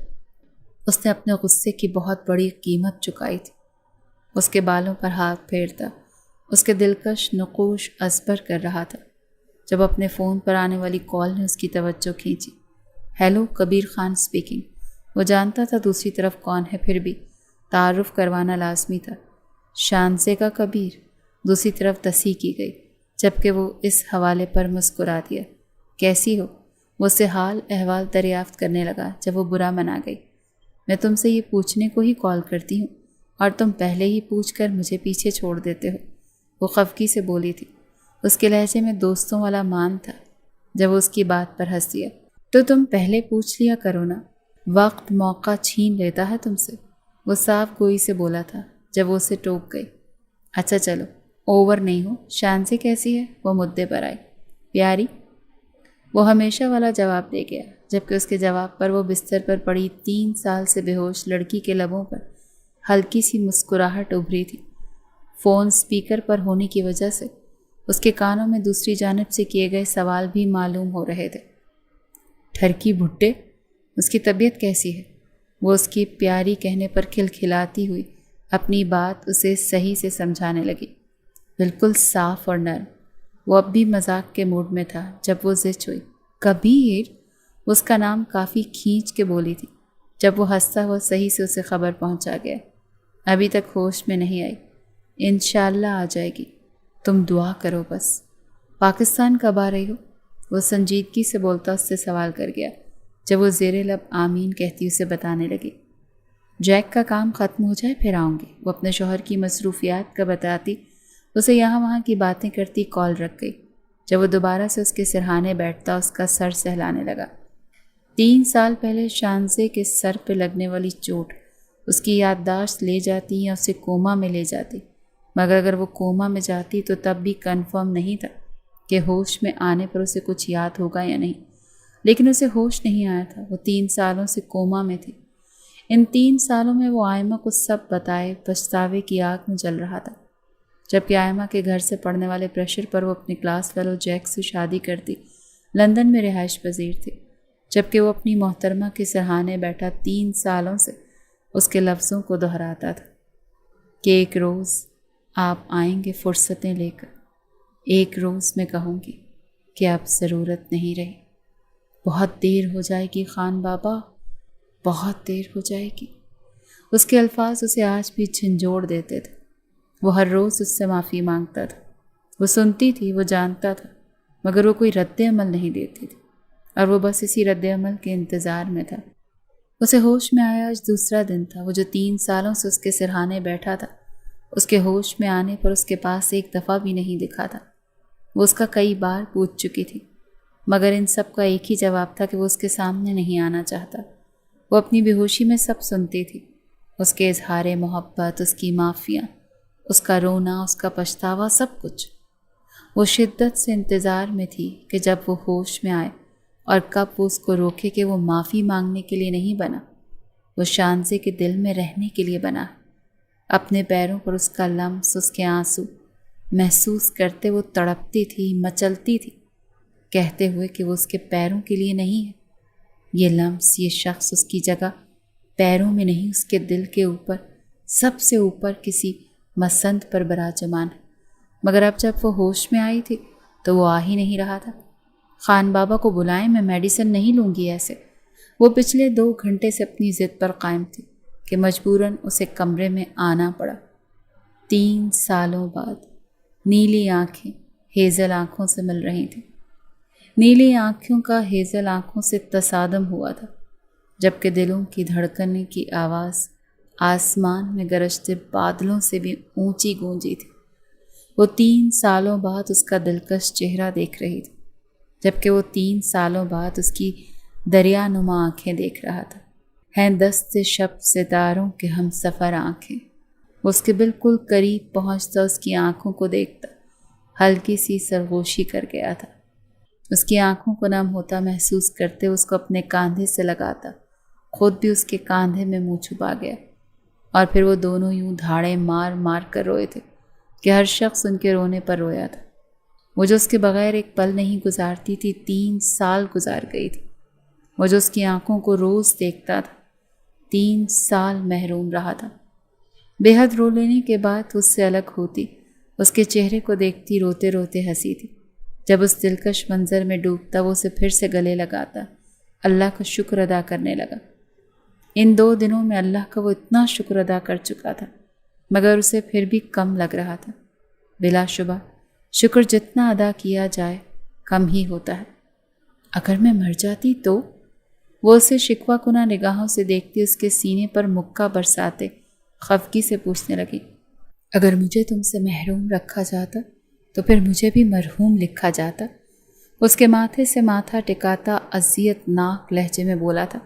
اس نے اپنے غصے کی بہت بڑی قیمت چکائی تھی۔ اس کے بالوں پر ہاتھ پھیرتا اس کے دلکش نقوش ازبر کر رہا تھا جب اپنے فون پر آنے والی کال نے اس کی توجہ کھینچی۔ ہیلو، کبیر خان اسپیکنگ۔ وہ جانتا تھا دوسری طرف کون ہے، پھر بھی تعارف کروانا لازمی تھا۔ شانزے کا کبیر، دوسری طرف تصحیح کی گئی، جبکہ وہ اس حوالے پر مسکرا دیا۔ کیسی ہو؟ وہ اسے حال احوال دریافت کرنے لگا جب وہ برا منا گئی۔ میں تم سے یہ پوچھنے کو ہی کال کرتی ہوں اور تم پہلے ہی پوچھ کر مجھے پیچھے چھوڑ دیتے ہو، وہ خفگی سے بولی تھی۔ اس کے لہجے میں دوستوں والا مان تھا۔ جب وہ اس کی بات پر ہنس دیا، تو تم پہلے پوچھ لیا کرو نا، وقت موقع چھین لیتا ہے تم سے، وہ صاف گوئی سے بولا تھا جب وہ اسے ٹوک گئی۔ اچھا چلو، اوور نہیں ہوں. شانزی کیسی ہے؟ وہ مدعے پر آئی. پیاری. وہ ہمیشہ والا جواب دے گیا، جبکہ اس کے جواب پر وہ بستر پر پڑی 3 سال سے بے ہوش لڑکی کے لبوں پر ہلکی سی مسکراہٹ ابھری تھی. فون سپیکر پر ہونے کی وجہ سے اس کے کانوں میں دوسری جانب سے کیے گئے سوال بھی معلوم ہو رہے تھے. ٹھرکی بھٹے، اس کی طبیعت کیسی ہے؟ وہ اس کی پیاری کہنے پر کھلکھلاتی ہوئی اپنی بات اسے صحیح سے سمجھانے لگی. بالکل صاف اور نرم. وہ اب بھی مذاق کے موڈ میں تھا جب وہ زچ ہوئی. کبیر. اس کا نام کافی کھینچ کے بولی تھی. جب وہ ہنستا ہوا صحیح سے اسے خبر پہنچا گیا. ابھی تک ہوش میں نہیں آئی. انشاءاللہ آ جائے گی. تم دعا کرو بس. پاکستان کب آ رہی ہو؟ وہ سنجیدگی سے بولتا اس سے سوال کر گیا. جب وہ زیر لب آمین کہتی اسے بتانے لگی. جیک کا کام ختم ہو جائے پھر آؤں گی. وہ اپنے شوہر کی مصروفیات کا بتاتی اسے یہاں وہاں کی باتیں کرتی کال رکھ گئی. جب وہ دوبارہ سے اس کے سرہانے بیٹھتا اس کا سر سہلانے لگا. 3 سال پہلے شانزے کے سر پہ لگنے والی چوٹ اس کی یادداشت لے جاتی یا اسے کوما میں لے جاتی. مگر اگر وہ کوما میں جاتی تو تب بھی کنفرم نہیں تھا کہ ہوش میں آنے پر اسے کچھ یاد ہوگا یا نہیں. لیکن اسے ہوش نہیں آیا تھا. وہ 3 سالوں سے کوما میں تھی. ان 3 سالوں میں وہ آئمہ کو سب بتائے پچھتاوے کی آگ میں جل رہا تھا. جبکہ آئمہ کے گھر سے پڑنے والے پریشر پر وہ اپنے کلاس فیلو جیک سے شادی کرتی لندن میں رہائش پذیر تھی. جبکہ وہ اپنی محترمہ کے سرہانے بیٹھا 3 سالوں سے اس کے لفظوں کو دہراتا تھا کہ ایک روز آپ آئیں گے فرصتیں لے کر. ایک روز میں کہوں گی کہ اب ضرورت نہیں رہی. بہت دیر ہو جائے گی خان بابا، بہت دیر ہو جائے گی. اس کے الفاظ اسے آج بھی جھنجھوڑ دیتے تھے. وہ ہر روز اس سے معافی مانگتا تھا. وہ سنتی تھی، وہ جانتا تھا، مگر وہ کوئی رد عمل نہیں دیتی تھی اور وہ بس اسی رد عمل کے انتظار میں تھا. اسے ہوش میں آیا آج دوسرا دن تھا. وہ جو 3 سالوں سے اس کے سرہانے بیٹھا تھا اس کے ہوش میں آنے پر اس کے پاس ایک دفعہ بھی نہیں دکھا تھا. وہ اس کا کئی بار پوچھ چکی تھی مگر ان سب کا ایک ہی جواب تھا کہ وہ اس کے سامنے نہیں آنا چاہتا. وہ اپنی بے ہوشی میں سب سنتی تھی، اس کے اظہار محبت، اس کی معافیاں، اس کا رونا، اس کا پچھتاوا، سب کچھ. وہ شدت سے انتظار میں تھی کہ جب وہ ہوش میں آئے اور کب وہ اس کو روکے کہ وہ معافی مانگنے کے لیے نہیں بنا، وہ شانزے کے دل میں رہنے کے لیے بنا. اپنے پیروں پر اس کا لمس، اس کے آنسو محسوس کرتے وہ تڑپتی تھی، مچلتی تھی، کہتے ہوئے کہ وہ اس کے پیروں کے لیے نہیں ہے. یہ لمس، یہ شخص اس کی جگہ پیروں میں نہیں، اس کے دل کے اوپر، سب سے اوپر کسی مسند پر براجمان ہے. مگر اب جب وہ ہوش میں آئی تھی تو وہ آ ہی نہیں رہا تھا. خان بابا کو بلائیں، میں میڈیسن نہیں لوں گی ایسے. وہ پچھلے 2 گھنٹے سے اپنی ضد پر قائم تھی کہ مجبوراً اسے کمرے میں آنا پڑا. 3 سالوں بعد نیلی آنکھیں ہیزل آنکھوں سے مل رہی تھیں. نیلی آنکھوں کا ہیزل آنکھوں سے تصادم ہوا تھا، جبکہ دلوں کی دھڑکننے کی آواز آسمان میں گرجتے بادلوں سے بھی اونچی گونجی تھی. وہ 3 سالوں بعد اس کا دلکش چہرہ دیکھ رہی تھی، جبکہ وہ 3 سالوں بعد اس کی دریا نما آنکھیں دیکھ رہا تھا. ہیں دست شب ستاروں کے ہم سفر آنکھیں. وہ اس کے بالکل قریب پہنچتا اس کی آنکھوں کو دیکھتا ہلکی سی سرگوشی کر گیا تھا. اس کی آنکھوں کو نم ہوتا محسوس کرتے اس کو اپنے کاندھے سے لگاتا، خود بھی اس کے کاندھے میں منہ چھپا گیا. اور پھر وہ دونوں یوں دھاڑے مار مار کر روئے تھے کہ ہر شخص ان کے رونے پر رویا تھا. وہ جو اس کے بغیر ایک پل نہیں گزارتی تھی 3 سال گزار گئی تھی. وہ جو اس کی آنکھوں کو روز دیکھتا تھا 3 سال محروم رہا تھا. بے حد رو لینے کے بعد اس سے الگ ہوتی، اس کے چہرے کو دیکھتی روتے روتے ہنسی تھی. جب اس دلکش منظر میں ڈوبتا وہ اسے پھر سے گلے لگاتا، اللہ کا شکر ادا کرنے لگا. ان 2 دنوں میں اللہ کا وہ اتنا شکر ادا کر چکا تھا مگر اسے پھر بھی کم لگ رہا تھا. بلا شبہ شکر جتنا ادا کیا جائے کم ہی ہوتا ہے. اگر میں مر جاتی تو؟ وہ اسے شکوہ کنہ نگاہوں سے دیکھتی اس کے سینے پر مکہ برساتے خفگی سے پوچھنے لگی، اگر مجھے تم سے محروم رکھا جاتا تو پھر مجھے بھی مرحوم لکھا جاتا. اس کے ماتھے سے ماتھا ٹکاتا اذیت ناک لہجے میں بولا تھا.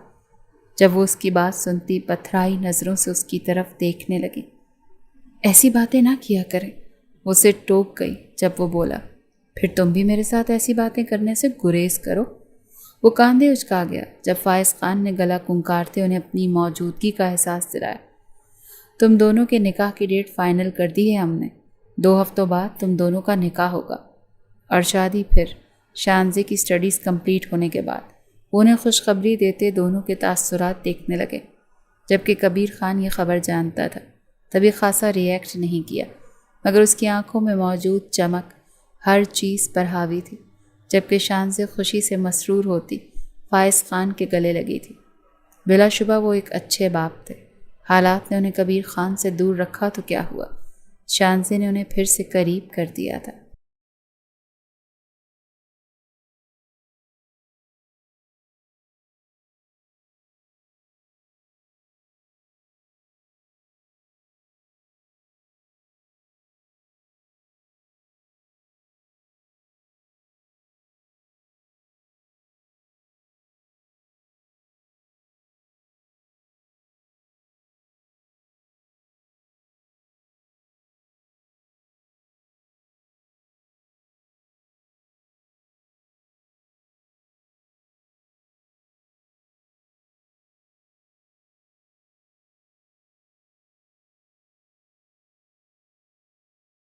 جب وہ اس کی بات سنتی پتھرائی نظروں سے اس کی طرف دیکھنے لگی. ایسی باتیں نہ کیا کریں، وہ اسے ٹوک گئی جب وہ بولا، پھر تم بھی میرے ساتھ ایسی باتیں کرنے سے گریز کرو۔ وہ کاندھے اچکا گیا جب فائز خان نے گلا کنکارتے انہیں اپنی موجودگی کا احساس دلایا۔ تم دونوں کے نکاح کی ڈیٹ فائنل کر دی ہے ہم نے، 2 ہفتوں بعد تم دونوں کا نکاح ہوگا اور شادی پھر شانزے کی سٹڈیز کمپلیٹ ہونے کے بعد۔ وہ انہیں خوشخبری دیتے دونوں کے تاثرات دیکھنے لگے، جبکہ کبیر خان یہ خبر جانتا تھا تبھی خاصا ریئیکٹ نہیں کیا، مگر اس کی آنکھوں میں موجود چمک ہر چیز پر حاوی تھی۔ جبکہ شانزے خوشی سے مسرور ہوتی فائز خان کے گلے لگی تھی۔ بلا شبہ وہ ایک اچھے باپ تھے۔ حالات نے انہیں کبیر خان سے دور رکھا تو کیا ہوا، شانزے نے انہیں پھر سے قریب کر دیا تھا۔